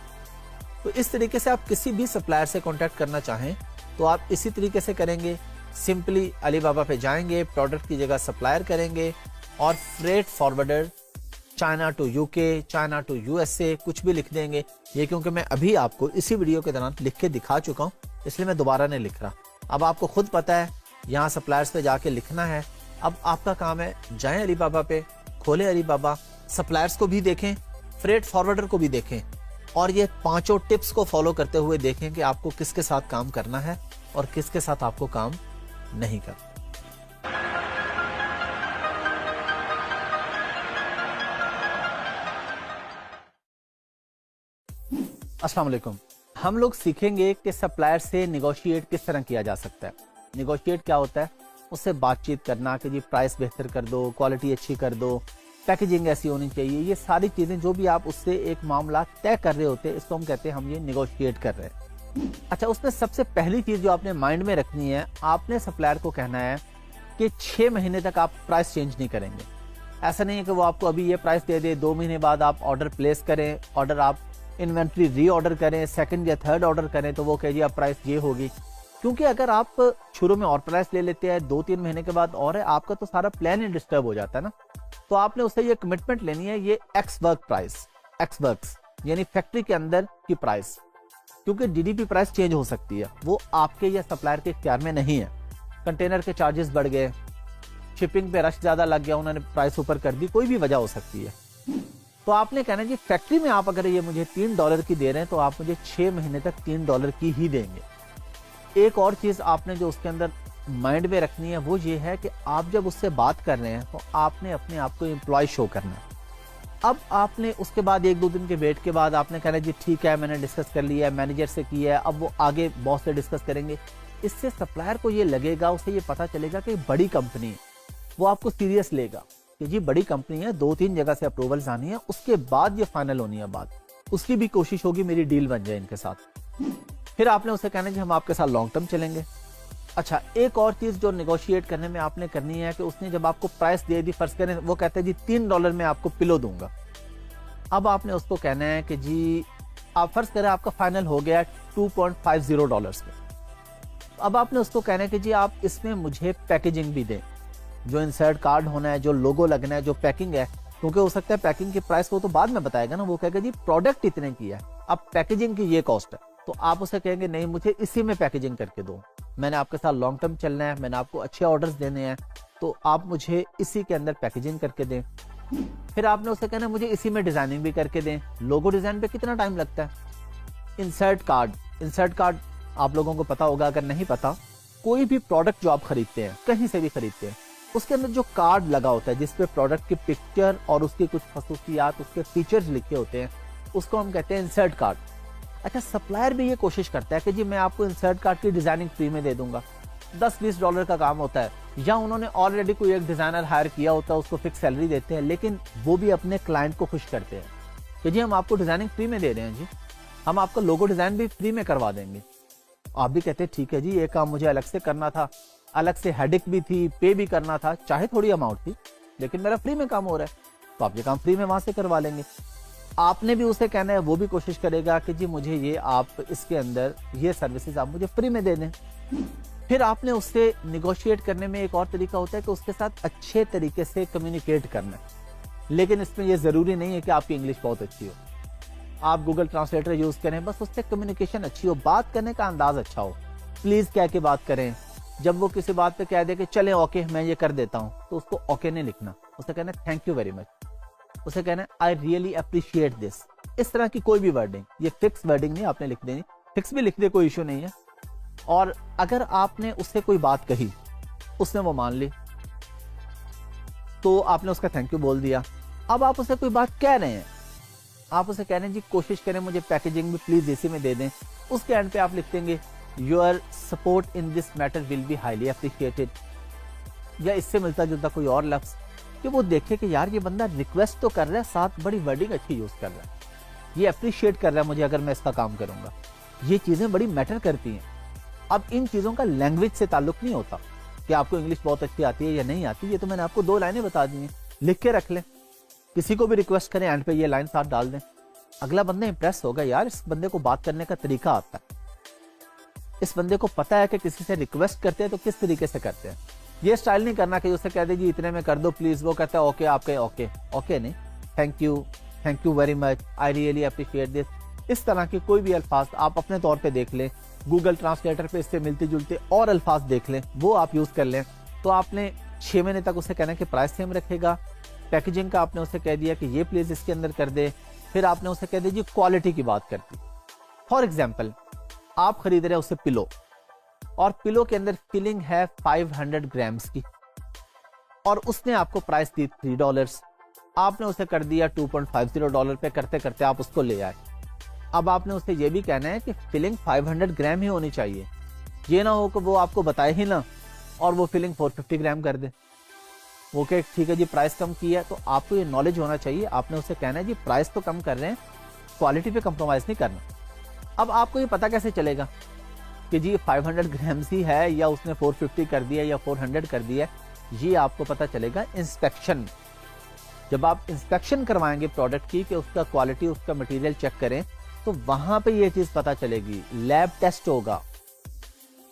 तो इस तरीके से आप किसी भी सप्लायर से कांटेक्ट करना चाहें तो आप इसी तरीके से करेंगे। सिंपली अलीबाबा पे जाएंगे, प्रोडक्ट की जगह सप्लायर करेंगे और freight forwarder China to UK, China to USA कुछ भी लिख देंगे। ये क्योंकि मैं अभी आपको इसी वीडियो के दौरान लिख के दिखा चुका हूँ, इसलिए मैं दोबारा नहीं लिख रहा। अब आपको खुद पता है, यहाँ सप्लायर्स पे जाके लिखना है। अब आपका काम है, जाएं अलीबाबा पे, खोलें अलीबाबा, सप्लायर्स को भी देखें, फ्रेट फॉरवर्डर को भी देखें, और ये 5 टिप्स को फॉलो करते हुए देखें कि आपको किसके साथ काम करना है और किसके साथ आपको काम नहीं करना। अस्सलाम वालेकुम। हम लोग सीखेंगे कि सप्लायर से निगोशिएट किस तरह किया जा सकता है। निगोशिएट क्या होता है? उससे बातचीत करना कि जी प्राइस बेहतर कर दो, क्वालिटी अच्छी कर दो, पैकेजिंग ऐसी होनी चाहिए, ये सारी चीजें जो भी आप उससे एक मामला तय कर रहे होते हैं, इसको हम कहते हैं हम ये निगोशिएट कर रहे हैं। अच्छा, उसमें सबसे पहली चीज जो आपने माइंड में रखनी है, आपने सप्लायर को कहना है कि 6 महीने तक आप प्राइस चेंज नहीं करेंगे। ऐसा नहीं है कि वो आपको अभी ये प्राइस दे दे, 2 महीने बाद आप ऑर्डर प्लेस करें, ऑर्डर आप इन्वेंट्री री ऑर्डर करें, सेकंड या थर्ड ऑर्डर करें तो वो कहे जी अब प्राइस ये होगी। क्योंकि अगर आप शुरू में और प्राइस ले लेते हैं, 2-3 महीने के बाद और है, आपका तो सारा प्लान ही डिस्टर्ब हो जाता है ना। तो आपने उससे ये कमिटमेंट लेनी है, ये x work price, x works यानी फैक्ट्री के अंदर की प्राइस, क्योंकि डीडीपी प्राइस चेंज हो सकती है, वो आपके या सप्लायर के इख्तियार में नहीं है। कंटेनर के चार्जेस बढ़ गए, शिपिंग पे रश ज्यादा लग गया, उन्होंने प्राइस ऊपर कर दी, कोई भी वजह हो सकती है। तो आपने कहना जी फैक्ट्री में आप अगर ये मुझे $3 की दे रहे हैं तो आप मुझे 6 महीने तक $3 की ही देंगे। एक और चीज आपने जो उसके अंदर माइंड में रखनी है वो ये है कि आप जब उससे बात कर रहे हैं तो आपने अपने आप को एम्प्लॉय शो करना है। अब आपने उसके बाद 1-2 दिन के वेट के बाद आपने कहना जी ठीक है, मैंने डिस्कस कर लिया है, मैनेजर से किया है, अब वो आगे बॉस से डिस्कस करेंगे। इससे सप्लायर को ये लगेगा, उसे ये पता चलेगा कि बड़ी कंपनी है, वो आपको सीरियस लेगा कि जी बड़ी कंपनी है, 2-3 जगह से अप्रूवल्स आनी है, उसके बाद ये फाइनल होनी है बात। उसकी भी कोशिश होगी मेरी डील बन जाए इनके साथ। फिर आपने उसे कहना जी हम आपके साथ लॉन्ग टर्म चलेंगे। अच्छा, एक और चीज जो नेगोशिएट करने में आपने करनी है कि उसने जब आपको प्राइस दे दी, फर्ज करें वो कहते हैं जी $3 में आपको पिलो दूंगा। अब आपने उसको कहना है कि जी आप फर्ज करें आपका फाइनल हो गया $2.50 पे। अब आपने उसको कहना है कि जी आप इसमें मुझे पैकेजिंग भी दें, जो इंसर्ट कार्ड होना है, जो लोगो लगना है, जो पैकिंग है, क्योंकि हो सकता है पैकिंग की प्राइस वो तो बाद में बताएगा ना, वो कहेगा जी प्रोडक्ट इतने की है, अब पैकेजिंग की ये कॉस्ट है। तो आप उसे कहेंगे नहीं मुझे इसी में पैकेजिंग करके दो, मैंने आपके साथ लॉन्ग टर्म चलना है, मैंने आपको अच्छे ऑर्डर्स देने हैं, तो आप मुझे इसी के अंदर पैकेजिंग करके दें। फिर आपने उसे कहना मुझे इसी में डिजाइनिंग भी करके दें। लोगो डिजाइन पे कितना टाइम लगता है? इंसर्ट कार्ड आप लोगों को पता होगा, अगर नहीं पता, कोई भी प्रोडक्ट जो आप खरीदते हैं, कहीं से भी खरीदते हैं, उसके अंदर जो कार्ड लगा होता है जिसपे प्रोडक्ट की पिक्चर और उसकी कुछ खसूसियात, उसके फीचर्स लिखे होते हैं, उसको हम कहते हैं इंसर्ट कार्ड। अच्छा, सप्लायर भी ये कोशिश करता है कि जी मैं आपको इंसर्ट कार्ड की डिजाइनिंग फ्री में दे दूंगा। $10-20 का काम होता है, या उन्होंने ऑलरेडी कोई एक डिजाइनर हायर किया होता है, उसको फिक्स सैलरी देते हैं, लेकिन वो भी अपने क्लाइंट को खुश करते हैं कि जी हम आपको डिजाइनिंग फ्री में दे रहे हैं, जी हम आपका लोगो डिजाइन भी फ्री में करवा देंगे। आप भी कहते हैं ठीक है जी, ये काम मुझे अलग से करना था, अलग से हेडेक भी थी, पे भी करना था, चाहे थोड़ी अमाउंट थी, लेकिन मेरा फ्री में काम हो रहा है, तो आप ये काम फ्री में वहां से करवा लेंगे। आपने भी उसे कहना है, वो भी कोशिश करेगा कि जी मुझे ये आप इसके अंदर ये सर्विसेज आप मुझे फ्री में दे दें। फिर आपने उससे निगोशिएट करने में एक और तरीका होता है कि उसके साथ अच्छे तरीके से कम्युनिकेट करना है, लेकिन इसमें यह जरूरी नहीं है कि आपकी इंग्लिश बहुत अच्छी हो, आप गूगल ट्रांसलेटर यूज करें, बस उससे कम्युनिकेशन अच्छी हो, बात करने का अंदाज अच्छा हो। प्लीज कह के बात करें। जब वो किसी बात पे कह दे कि चले ओके मैं ये कर देता हूं, तो उसको ओके नहीं लिखना, उसे कहना थैंक यू वेरी मच, उसे कहना आई रियली अप्रिशिएट दिस। इस तरह की कोई भी वर्डिंग, ये फिक्स वर्डिंग नहीं आपने लिख देनी, फिक्स भी लिख दे कोई इशू नहीं है। और अगर आपने उससे कोई बात कही, उसने वो मान ली, तो आपने उसका थैंक यू बोल दिया। अब आप उसे कोई बात कह रहे हैं, आप उसे कह रहे हैं जी कोशिश करें मुझे पैकेजिंग भी प्लीज इसी में दे दें, उसके एंड पे आप लिख देंगे your support in this matter will be highly appreciated, या इससे मिलता जुलता कोई और लफ्ज कि वो देखे कि यार ये बंदा रिक्वेस्ट तो कर रहा है, साथ बड़ी वर्डिंग अच्छी यूज कर रहा है, ये अप्रिशिएट कर रहा है मुझे अगर मैं इसका काम करूंगा। ये चीजें बड़ी मैटर करती हैं। अब इन चीजों का लैंग्वेज से ताल्लुक नहीं होता कि आपको इंग्लिश बहुत अच्छी आती है या नहीं आती, ये तो मैंने आपको 2 लाइनें बता दी हैं, लिख के रख लें। किसी को भी रिक्वेस्ट करें, एंड पे ये लाइन साथ डाल दें, अगला बंदा इंप्रेस होगा, यार इस बंदे को बात करने का तरीका आता है, इस बंदे को पता है कि किसी से रिक्वेस्ट करते हैं तो किस तरीके से करते हैं। ये स्टाइल नहीं करना कि उसे कह दे जी इतने में कर दो प्लीज, वो कहता है ओके, आपके ओके नहीं, thank you very much, I really appreciate this. इस तरह के कोई भी अल्फाज आप अपने तौर पे देख लें, गूगल ट्रांसलेटर पे इससे मिलते जुलते और अल्फाज देख लें, वो आप यूज कर लें। तो आपने 6 महीने तक उसे कहना कि प्राइस सेम रखेगा। पैकेजिंग का आपने उसे कह दिया कि ये प्लीज इसके अंदर कर दे। फिर आपने उसे कह दिया जी क्वालिटी की बात करती। फॉर एग्जाम्पल, आप खरीद रहे हैं उसे पिलो, और पिलो के अंदर फिलिंग है 500 ग्राम्स की, और उसने आपको प्राइस दी $3, आपने उसे कर दिया $2.50 पे, करते करते आप उसको ले आए। अब आपने उसे ये भी कहना है कि फिलिंग 500 ग्राम ही होनी चाहिए, ये ना हो कि वो आपको बताए ही ना और वो फिलिंग 450 ग्राम कर दे। वो कहे ठीक है जी प्राइस कम किया है, तो आपको ये नॉलेज होना चाहिए, आपने उससे कहना है जी प्राइस तो कम कर रहे हैं, क्वालिटी पे कंप्रोमाइज नहीं करना। अब आपको ये पता कैसे चलेगा कि जी 500 ग्राम्स ही है या उसने 450 कर दिया या 400 कर दिया? ये आपको पता चलेगा इंस्पेक्शन। जब आप इंस्पेक्शन करवाएंगे प्रोडक्ट की कि उसका क्वालिटी, उसका मटेरियल चेक करें, तो वहां पे ये चीज पता चलेगी। लैब टेस्ट होगा,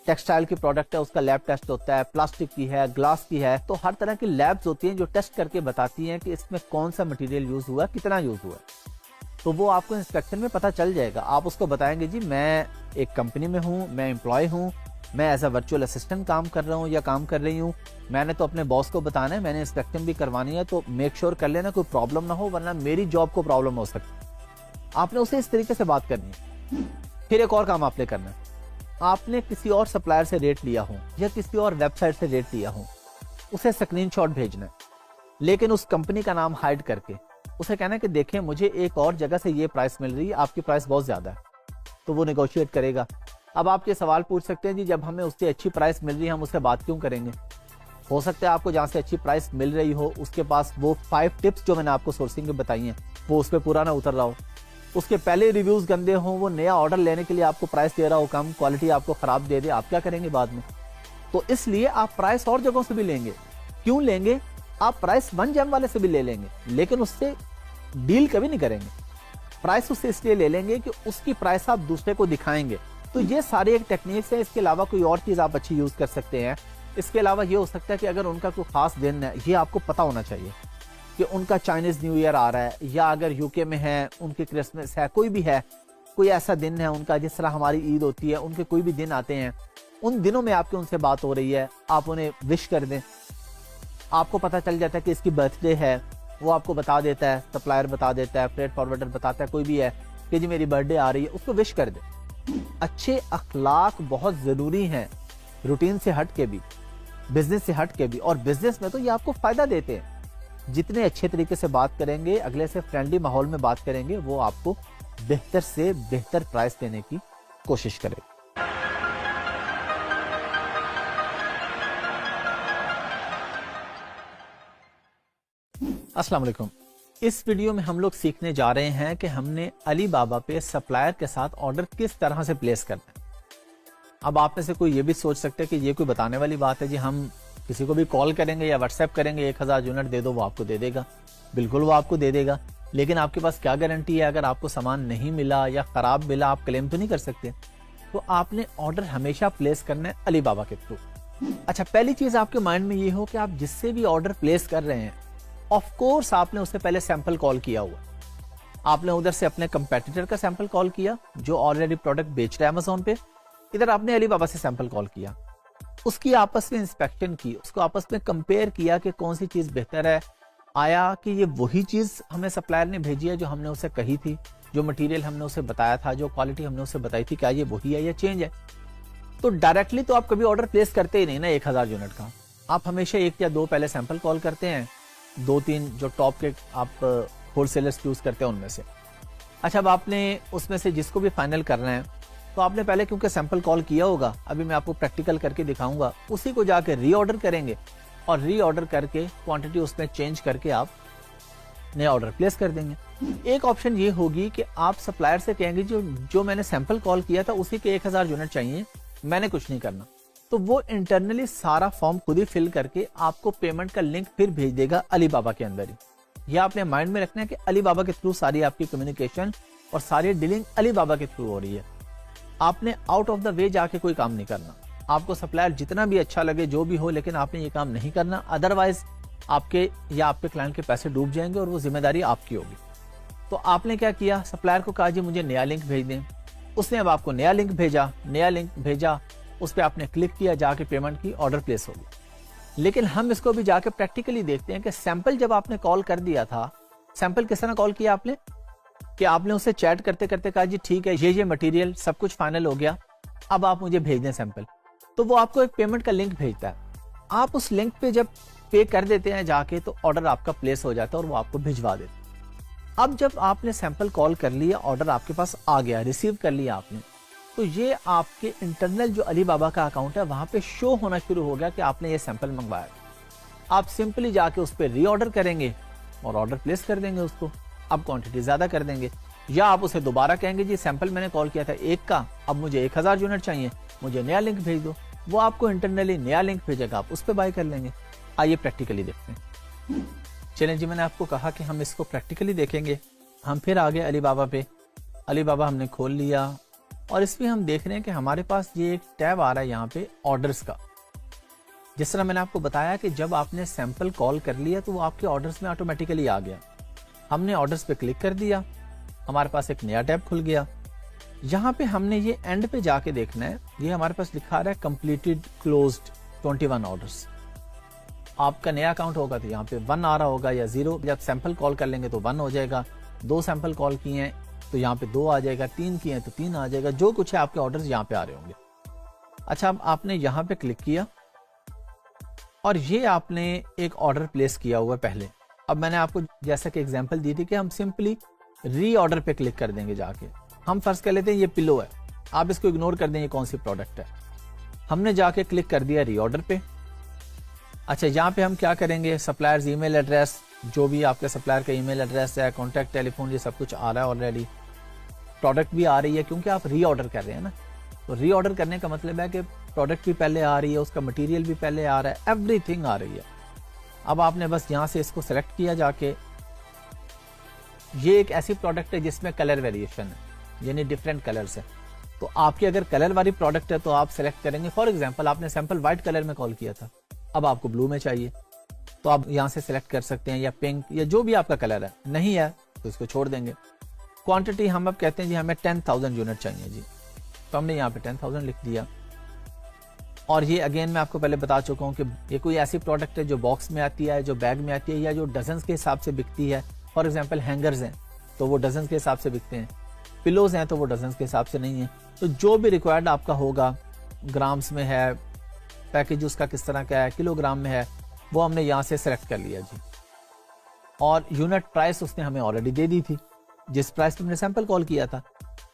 टेक्सटाइल की प्रोडक्ट है उसका लैब टेस्ट होता है, प्लास्टिक की है, ग्लास की है, तो हर तरह की लैब्स होती हैं जो टेस्ट करके बताती हैं कि इसमें कौन सा मटेरियल यूज हुआ, कितना यूज हुआ। तो वो आपको इंस्पेक्शन में पता चल जाएगा। आप उसको बताएंगे जी मैं एक कंपनी में हूँ, मैं एम्प्लॉय हूँ, मैं एज अ वर्चुअल असिस्टेंट काम कर रहा हूँ या काम कर रही हूँ, मैंने तो अपने बॉस को बताना है, मैंने इंस्पेक्शन भी करवानी है, तो मेक श्योर कर लेना कोई प्रॉब्लम ना हो, वरना मेरी जॉब को प्रॉब्लम हो सकती है। आपने उसे इस तरीके से बात करनी है। फिर एक और काम आपने करना है, आपने किसी और सप्लायर से रेट लिया हो या किसी और वेबसाइट से रेट लिया हो, उसे स्क्रीनशॉट भेजना है, लेकिन उस कंपनी का नाम हाइड करके उसे कहना है कि देखें मुझे एक और जगह से ये प्राइस मिल रही है, आपकी प्राइस बहुत ज्यादा है, तो वो नेगोशिएट करेगा। अब आप ये सवाल पूछ सकते हैं जी जब हमें उससे अच्छी प्राइस मिल रही है हम उससे बात क्यों करेंगे? हो सकता है आपको जहां से अच्छी प्राइस मिल रही हो उसके पास वो 5 टिप्स जो मैंने आपको सोर्सिंग में बताई हैं वो उस पर पूरा ना उतर रहा हो, उसके पहले रिव्यूज गंदे हों, वो नया ऑर्डर लेने के लिए आपको प्राइस दे रहा हो कम, क्वालिटी आपको खराब दे दे, आप क्या करेंगे बाद में? तो इसलिए आप प्राइस और जगहों से भी लेंगे। क्यों लेंगे? आप प्राइस 1 वाले से भी ले लेंगे, लेकिन उससे डील कभी नहीं करेंगे। प्राइस उससे इसलिए ले लेंगे कि उसकी प्राइस आप दूसरे को दिखाएंगे। तो ये सारी एक टेक्निक्स है। इसके अलावा कोई और चीज आप अच्छी यूज कर सकते हैं। इसके अलावा ये हो सकता है कि अगर उनका कोई खास दिन है, ये आपको पता होना चाहिए कि उनका चाइनीज न्यू ईयर आ रहा है, या अगर यूके में है उनकी क्रिसमस है, कोई भी है, कोई ऐसा दिन है उनका, जिस तरह हमारी ईद होती है, उनके कोई भी दिन आते हैं, उन दिनों में आपकी उनसे बात हो रही है, आप उन्हें विश कर दें। आपको पता चल जाता है कि इसकी बर्थडे है, वो आपको बता देता है, सप्लायर बता देता है, फ्रेट फॉरवर्डर बताता है, कोई भी है कि जी मेरी बर्थडे आ रही है, उसको विश कर दे। अच्छे अखलाक बहुत जरूरी हैं, रूटीन से हट के भी, बिजनेस से हट के भी, और बिजनेस में तो ये आपको फायदा देते हैं। जितने अच्छे तरीके से बात करेंगे, अगले से फ्रेंडली माहौल में बात करेंगे, वो आपको बेहतर से बेहतर प्राइस देने की कोशिश करेंगे। अस्सलाम वालेकुम। इस वीडियो में हम लोग सीखने जा रहे हैं कि हमने अलीबाबा पे सप्लायर के साथ ऑर्डर किस तरह से प्लेस करना है। अब आप में से कोई ये भी सोच सकते हैं कि ये कोई बताने वाली बात है जी, हम किसी को भी कॉल करेंगे या व्हाट्सएप करेंगे 1000 यूनिट दे दो, वो आपको दे देगा। बिल्कुल वो आपको दे देगा, लेकिन आपके पास क्या गारंटी है अगर आपको सामान नहीं मिला या खराब मिला, आप क्लेम तो नहीं कर सकते। तो आपने ऑर्डर हमेशा प्लेस करना है अलीबाबा के थ्रू। अच्छा, पहली चीज आपके माइंड में ये हो कि आप जिससे भी ऑर्डर प्लेस कर रहे हैं, ऑफ कोर्स आपने उससे पहले सैंपल कॉल किया हुआ। आपने उधर से अपने कंपेटिटर का सैंपल कॉल किया जो ऑलरेडी प्रोडक्ट बेच रहा है अमेज़न पे, इधर आपने अलीबाबा से सैंपल कॉल किया, उसकी आपस में इंस्पेक्शन की, उसको आपस में कंपेयर किया कि कौन सी चीज बेहतर है। आया कि ये वही चीज हमें सप्लायर ने भेजी है जो हमने उसे कही थी, जो मटेरियल हमने उसे बताया था, जो क्वालिटी हमने उसे बताई थी, क्या ये वही है या चेंज है? तो डायरेक्टली तो आप कभी ऑर्डर प्लेस करते ही नहीं ना 1000 यूनिट का। आप हमेशा 1 या 2 पहले सैंपल कॉल करते हैं, 2-3 जो टॉप के आप होलसेलर्स यूज करते हैं उनमें से। अच्छा, अब आपने उसमें से जिसको भी फाइनल करना है, तो आपने पहले क्योंकि सैंपल कॉल किया होगा, अभी मैं आपको प्रैक्टिकल करके दिखाऊंगा, उसी को जाके रीऑर्डर करेंगे और रीऑर्डर करके क्वांटिटी उसमें चेंज करके आप नया ऑर्डर प्लेस कर देंगे। एक ऑप्शन ये होगी कि आप सप्लायर से कहेंगे जो मैंने सैंपल कॉल किया था उसी के 1000 यूनिट चाहिए, मैंने कुछ नहीं करना। तो वो इंटरनली सारा फॉर्म खुद ही फिल करके आपको पेमेंट का लिंक फिर भेज देगा अलीबाबा के अंदर ही। यह आपने माइंड में रखना है कि अलीबाबा के थ्रू सारी आपकी कम्युनिकेशन और सारी डीलिंग अलीबाबा के थ्रू हो रही है। आपने आउट ऑफ द वे जाके कोई काम नहीं करना। आपको सप्लायर जितना भी अच्छा लगे, जो भी हो, लेकिन आपने ये काम नहीं करना, अदरवाइज आपके या आपके क्लाइंट के पैसे डूब जाएंगे और वो जिम्मेदारी आपकी होगी। तो आपने क्या किया, सप्लायर को कहा जी मुझे नया लिंक भेज दें। उसने अब आपको नया लिंक भेजा, उस पर आपने क्लिक किया, जाके पेमेंट की, ऑर्डर प्लेस हो गया। लेकिन हम इसको भी जाके प्रैक्टिकली देखते हैं कि सैंपल जब आपने कॉल कर दिया था, सैंपल किस तरह कॉल किया आपने, कि आपने उससे चैट करते करते कहा जी ठीक है ये मटेरियल सब कुछ फाइनल हो गया, अब आप मुझे भेज दें सैंपल। तो वो आपको एक पेमेंट का लिंक भेजता है, आप उस लिंक पे जब पे कर देते हैं जाके, तो ऑर्डर आपका प्लेस हो जाता है और वो आपको भिजवा देते हैं। अब जब आपने सैंपल कॉल कर लिया, ऑर्डर आपके पास आ गया, रिसीव कर लिया आपने, तो ये आपके इंटरनल जो अलीबाबा का अकाउंट है वहां पे शो होना शुरू हो गया कि आपने ये सैंपल मंगवाया। आप सिंपली जाके उस पर रीऑर्डर करेंगे और ऑर्डर प्लेस कर देंगे उसको। अब क्वांटिटी ज्यादा कर देंगे, या आप उसे दोबारा कहेंगे जी सैंपल मैंने कॉल किया था 1 का, अब मुझे 1000 यूनिट चाहिए, मुझे नया लिंक भेज दो। वो आपको इंटरनली नया लिंक भेजेगा, आप उस पर बाय कर लेंगे। आइए प्रैक्टिकली देखते हैं। चलें जी, मैंने आपको कहा कि हम इसको प्रैक्टिकली देखेंगे। हम फिर आ गए अलीबाबा पे। अलीबाबा हमने खोल लिया और इसमें हम देख रहे हैं कि हमारे पास ये एक टैब आ रहा है यहाँ पे ऑर्डर्स का। जिस तरह मैंने आपको बताया कि जब आपने सैंपल कॉल कर लिया तो वो आपके ऑर्डर्स में ऑटोमेटिकली आ गया। हमने ऑर्डर्स पे क्लिक कर दिया, हमारे पास एक नया टैब खुल गया। यहाँ पे हमने ये एंड पे जाके देखना है, ये हमारे पास लिखा रहा है कंप्लीटेड क्लोज्ड 21 ऑर्डर्स। आपका नया अकाउंट होगा तो यहाँ पे 1 आ रहा होगा या 0। जब सैंपल कॉल कर लेंगे तो 1 हो जाएगा। 2 सैंपल कॉल किए हैं तो यहाँ पे 2 आ जाएगा, 3 किए हैं तो 3 आ जाएगा। जो कुछ है आपके ऑर्डर्स यहाँ पे आ रहे होंगे। अच्छा, अब आपने यहाँ पे क्लिक किया और ये आपने एक ऑर्डर प्लेस किया हुआ है पहले। अब मैंने आपको जैसा कि एग्जांपल दी थी कि हम सिंपली री ऑर्डर पे क्लिक कर देंगे जाके। हम फर्ज कर लेते हैं ये पिलो है, आप इसको इग्नोर कर दें, ये कौन सी प्रोडक्ट है। हमने जाके क्लिक कर दिया री ऑर्डर पे। अच्छा, यहाँ पे हम क्या करेंगे, सप्लायर्स ईमेल एड्रेस, जो भी आपके सप्लायर का ईमेल एड्रेस है, कॉन्टैक्ट टेलीफोन, ये सब कुछ आ रहा है ऑलरेडी। प्रोडक्ट भी आ रही है क्योंकि आप री ऑर्डर कर रहे हैं ना। तो री ऑर्डर करने का मतलब है कि प्रोडक्ट भी पहले आ रही है, उसका मटेरियल भी पहले आ रहा है, एवरीथिंग आ रही है। अब आपने बस यहाँ से इसको सेलेक्ट किया जाके। ये एक ऐसी प्रोडक्ट है जिसमें कलर वेरिएशन है, यानी डिफरेंट कलर्स है। तो आपकी अगर कलर वाली प्रोडक्ट है तो आप सेलेक्ट करेंगे। फॉर एग्जांपल आपने सैंपल व्हाइट कलर में कॉल किया था, अब आपको ब्लू में चाहिए तो आप यहाँ से सेलेक्ट कर सकते हैं, या पिंक, या जो भी आपका कलर है। नहीं है तो इसको छोड़ देंगे। क्वांटिटी हम अब कहते हैं जी हमें 10,000 यूनिट चाहिए जी, तो हमने यहाँ पे 10,000 लिख दिया। और ये अगेन मैं आपको पहले बता चुका हूँ कि ये कोई ऐसी प्रोडक्ट है जो बॉक्स में आती है, जो बैग में आती है, या जो डजन्स के हिसाब से बिकती है। फॉर एग्जांपल हैंगर्स हैं तो वो डजन्स के हिसाब से बिकते हैं, पिलोज हैं तो वो डजन्स के हिसाब से नहीं है। तो जो भी रिक्वायर्ड आपका होगा, ग्राम्स में है, पैकेज उसका किस तरह का है, किलोग्राम में है, वो हमने यहाँ से सेलेक्ट कर लिया जी। और यूनिट प्राइस उसने हमें ऑलरेडी दे दी थी, जिस प्राइस पे हमने सैंपल कॉल किया था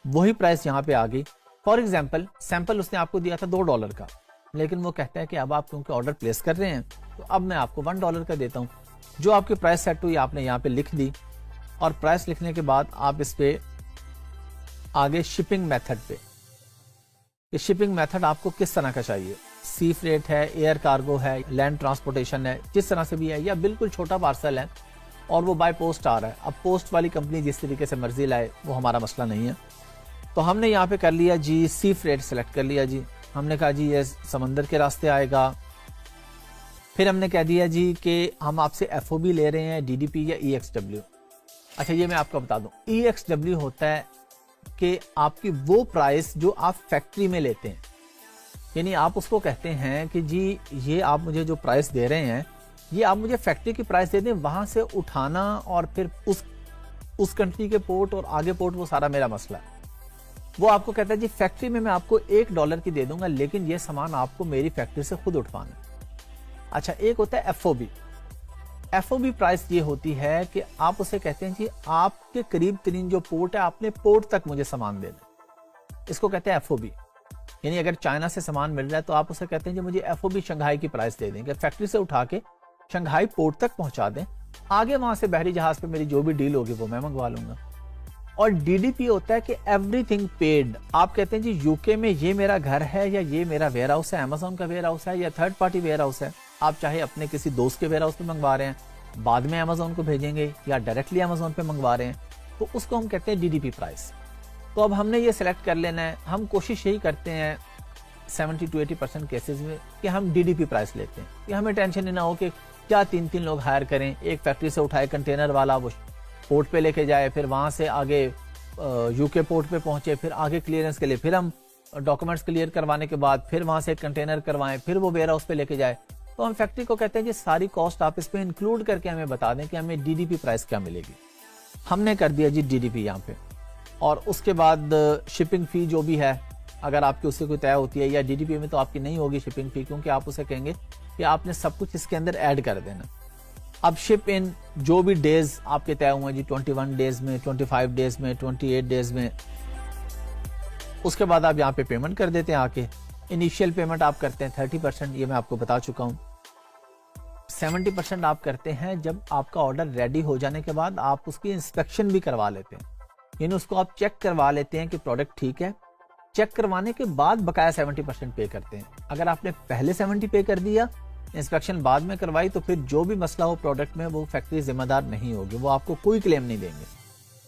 वही प्राइस यहाँ पे आ गई। फॉर एग्जाम्पल सैंपल उसने आपको दिया था $2 का, लेकिन वो कहता है कि अब आप क्योंकि ऑर्डर प्लेस कर रहे हैं तो अब मैं आपको $1 का देता हूँ। जो आपकी प्राइस सेट हुई आपने यहाँ पे लिख दी, और प्राइस लिखने के बाद आप इस पे आगे शिपिंग मेथड पे, ये शिपिंग मेथड आपको किस तरह का चाहिए, सी फ्रेट है, एयर कार्गो है, लैंड ट्रांसपोर्टेशन है, जिस तरह से भी है, या बिल्कुल छोटा पार्सल है और वो बाय पोस्ट आ रहा है। अब पोस्ट वाली कंपनी जिस तरीके से मर्जी लाए वो हमारा मसला नहीं है। तो हमने यहाँ पे कर लिया जी सी फ्रेट सेलेक्ट कर लिया जी। हमने कहा जी ये समंदर के रास्ते आएगा। फिर हमने कह दिया जी कि हम आपसे FOB ले रहे हैं, DDP या EXW। अच्छा, ये मैं आपको बता दूं, EXW होता है कि आपकी वो प्राइस जो आप फैक्ट्री में लेते हैं, यानी आप उसको कहते हैं कि जी ये आप मुझे जो प्राइस दे रहे हैं ये आप मुझे फैक्ट्री की प्राइस दे दें, वहां से उठाना और फिर उस कंट्री के पोर्ट और आगे पोर्ट, वो सारा मेरा मसला है। वो आपको कहता है जी फैक्ट्री में मैं आपको $1 की दे दूंगा, लेकिन ये सामान आपको मेरी फैक्ट्री से खुद उठवाना है। अच्छा, एक होता है FOB। FOB प्राइस ये होती है कि आप उसे कहते हैं जी आपके करीब तरीन जो पोर्ट है, आपने पोर्ट तक मुझे सामान देना, इसको कहते हैं FOB। यानी अगर चाइना से सामान मिल रहा है तो आप उसे कहते हैं जी मुझे FOB शंघाई की प्राइस दे देंगे, फैक्ट्री से उठा के शंघाई पोर्ट तक पहुंचा दें, आगे वहां से बहरी जहाज पे मेरी जो भी डील होगी वो मैं मंगवा लूंगा। और DDP होता है कि एवरीथिंग पेड। आप कहते हैं जी यूके में ये मेरा घर है, या ये मेरा वेयर हाउस है, अमेजोन का वेयर हाउस है, या थर्ड पार्टी वेयर हाउस है, आप चाहे अपने किसी दोस्त के वेयर हाउस पे मंगवा रहे हैं, बाद में अमेजोन को भेजेंगे, या डायरेक्टली अमेजोन पे मंगवा रहे हैं, तो उसको हम कहते हैं DDP प्राइस। तो अब हमने ये सिलेक्ट कर लेना है। हम कोशिश यही करते हैं 70 to 80% केसेस में कि हम DDP प्राइस लेते हैं, कि हमें टेंशन ही ना हो कि क्या 3-3 लोग हायर करें, एक फैक्ट्री से उठाए कंटेनर वाला वो पोर्ट पे लेके जाए, फिर वहां से आगे यूके पोर्ट पे पहुंचे, फिर आगे क्लियरेंस के लिए फिर हम डॉक्यूमेंट्स क्लियर करवाने के बाद फिर वहां से कंटेनर करवाएं, फिर वो वेयर हाउस पे लेके जाए। तो हम फैक्ट्री को कहते हैं जी सारी कॉस्ट आप इस पे इंक्लूड करके हमें बता दें कि हमें DDP प्राइस क्या मिलेगी। हमने कर दिया जी DDP यहाँ पे, और उसके बाद शिपिंग फी जो भी है अगर आपकी उससे कोई तय होती है, या DDP में तो आपकी नहीं होगी शिपिंग फी, क्योंकि आप उसे कहेंगे कि आपने सब कुछ इसके अंदर ऐड कर देना। अब शिप इन जो भी डेज आपके तय हुए जी, 21 डेज में, 25 डेज में, 28 डेज में, उसके बाद आप यहाँ पे पेमेंट कर देते हैं आके। इनिशियल पेमेंट आप करते हैं 30%, ये मैं आपको बता चुका हूँ। 70% आप करते हैं जब आपका ऑर्डर रेडी हो जाने के बाद आप उसकी इंस्पेक्शन भी करवा लेते हैं, यानी उसको आप चेक करवा लेते हैं कि प्रोडक्ट ठीक है। चेक करवाने के बाद बकाया 70% पे करते हैं। अगर आपने पहले 70 पे कर दिया, इंस्पेक्शन बाद में करवाई, तो फिर जो भी मसला हो प्रोडक्ट में वो फैक्ट्री जिम्मेदार नहीं होगी, वो आपको कोई क्लेम नहीं देंगे।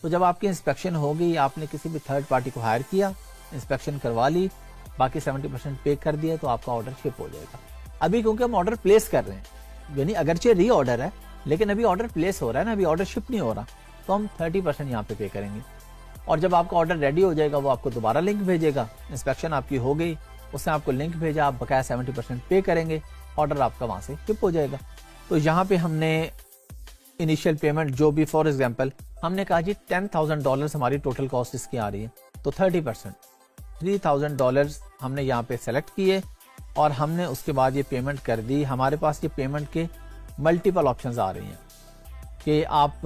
तो जब आपकी इंस्पेक्शन होगी, आपने किसी भी थर्ड पार्टी को हायर किया, इंस्पेक्शन करवा ली, बाकी 70% पे कर दिया, तो आपका ऑर्डर शिप हो जाएगा। अभी क्योंकि हम ऑर्डर प्लेस कर रहे हैं, यानी अगरचे री ऑर्डर है लेकिन अभी ऑर्डर प्लेस हो रहा है ना, अभी ऑर्डर शिप नहीं हो रहा, तो हम 30% यहाँ पे करेंगे। और जब आपका ऑर्डर रेडी हो जाएगा, वो आपको दोबारा लिंक भेजेगा, इंस्पेक्शन आपकी हो गई, उसने आपको लिंक भेजा, आप बकाया 70% पे करेंगे, ऑर्डर आपका वहां से शिप हो जाएगा। तो यहाँ पे हमने इनिशियल पेमेंट जो भी, फॉर एग्जांपल हमने कहा जी $10,000 हमारी टोटल कॉस्ट इसकी आ रही है, तो 30% $3,000 हमने यहाँ पे सेलेक्ट किए और हमने उसके बाद ये पेमेंट कर दी। हमारे पास ये पेमेंट के मल्टीपल ऑप्शंस आ रही हैं कि आप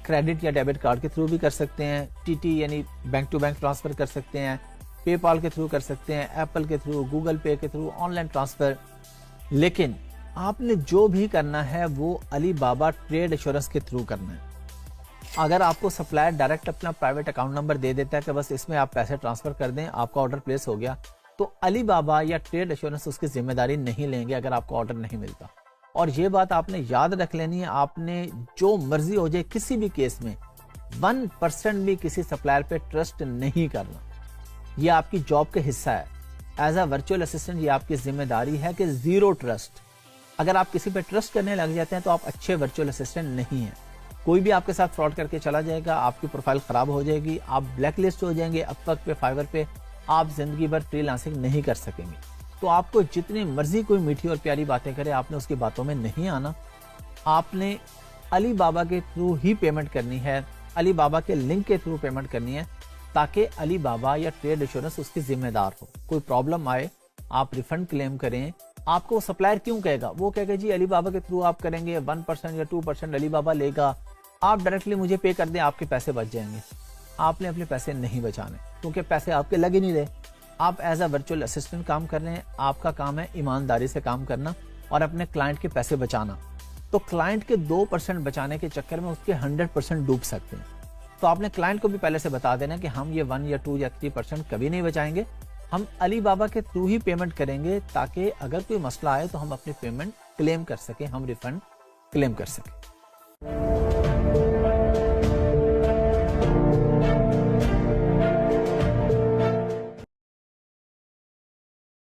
क्रेडिट या डेबिट कार्ड के थ्रू भी कर सकते हैं, टीटी यानी बैंक टू बैंक ट्रांसफर कर सकते हैं, पेपाल के थ्रू कर सकते हैं, एप्पल के थ्रू, गूगल पे के थ्रू, ऑनलाइन ट्रांसफर। लेकिन आपने जो भी करना है वो अली बाबा ट्रेड एश्योरेंस के थ्रू करना है। अगर आपको सप्लायर डायरेक्ट अपना प्राइवेट अकाउंट नंबर दे देता है कि बस इसमें आप पैसे ट्रांसफर कर दें, आपका ऑर्डर प्लेस हो गया, तो अली बाबा या ट्रेड एश्योरेंस उसकी जिम्मेदारी नहीं लेंगे अगर आपको ऑर्डर नहीं मिलता। और ये बात आपने याद रख लेनी है, आपने जो मर्जी हो जाए किसी भी केस में 1% भी किसी सप्लायर पे ट्रस्ट नहीं करना। ये आपकी जॉब का हिस्सा है। एज अ वर्चुअल असिस्टेंट ये आपकी जिम्मेदारी है कि जीरो ट्रस्ट। अगर आप किसी पे ट्रस्ट करने लग जाते हैं तो आप अच्छे वर्चुअल असिस्टेंट नहीं हैं। कोई भी आपके साथ फ्रॉड करके चला जाएगा, आपकी प्रोफाइल खराब हो जाएगी, आप ब्लैक लिस्ट हो जाएंगे, अपवर्क पे, फाइवर पे आप जिंदगी भर फ्रीलांसिंग नहीं कर सकेंगे। तो आपको जितनी मर्जी कोई मीठी और प्यारी बातें करे, आपने उसकी बातों में नहीं आना। आपने अली बाबा के थ्रू ही पेमेंट करनी है, अली बाबा के लिंक के थ्रू पेमेंट करनी है, ताकि अली बाबा या ट्रेड एश्योरेंस उसकी जिम्मेदार हो। कोई प्रॉब्लम आए, आप रिफंड क्लेम करें। आपको सप्लायर क्यों कहेगा? वो कहेगा जी अली बाबा के थ्रू आप करेंगे, 1% या 2% अली बाबा लेगा, आप डायरेक्टली मुझे पे कर दें, आपके पैसे बच जाएंगे। आपने अपने पैसे नहीं बचाने, क्योंकि पैसे आपके लग ही नहीं रहे। आप एज अ वर्चुअल असिस्टेंट काम कर रहे हैं, आपका काम है ईमानदारी से काम करना और अपने क्लाइंट के पैसे बचाना। तो क्लाइंट के 2% बचाने के चक्कर में उसके 100% डूब सकते हैं। तो आपने क्लाइंट को भी पहले से बता देना कि हम ये 1 या 2 या 3% कभी नहीं बचाएंगे, हम अली बाबा के थ्रू ही पेमेंट करेंगे, ताकि अगर कोई मसला आए तो हम अपनी पेमेंट क्लेम कर सकें, हम रिफंड क्लेम कर सकें।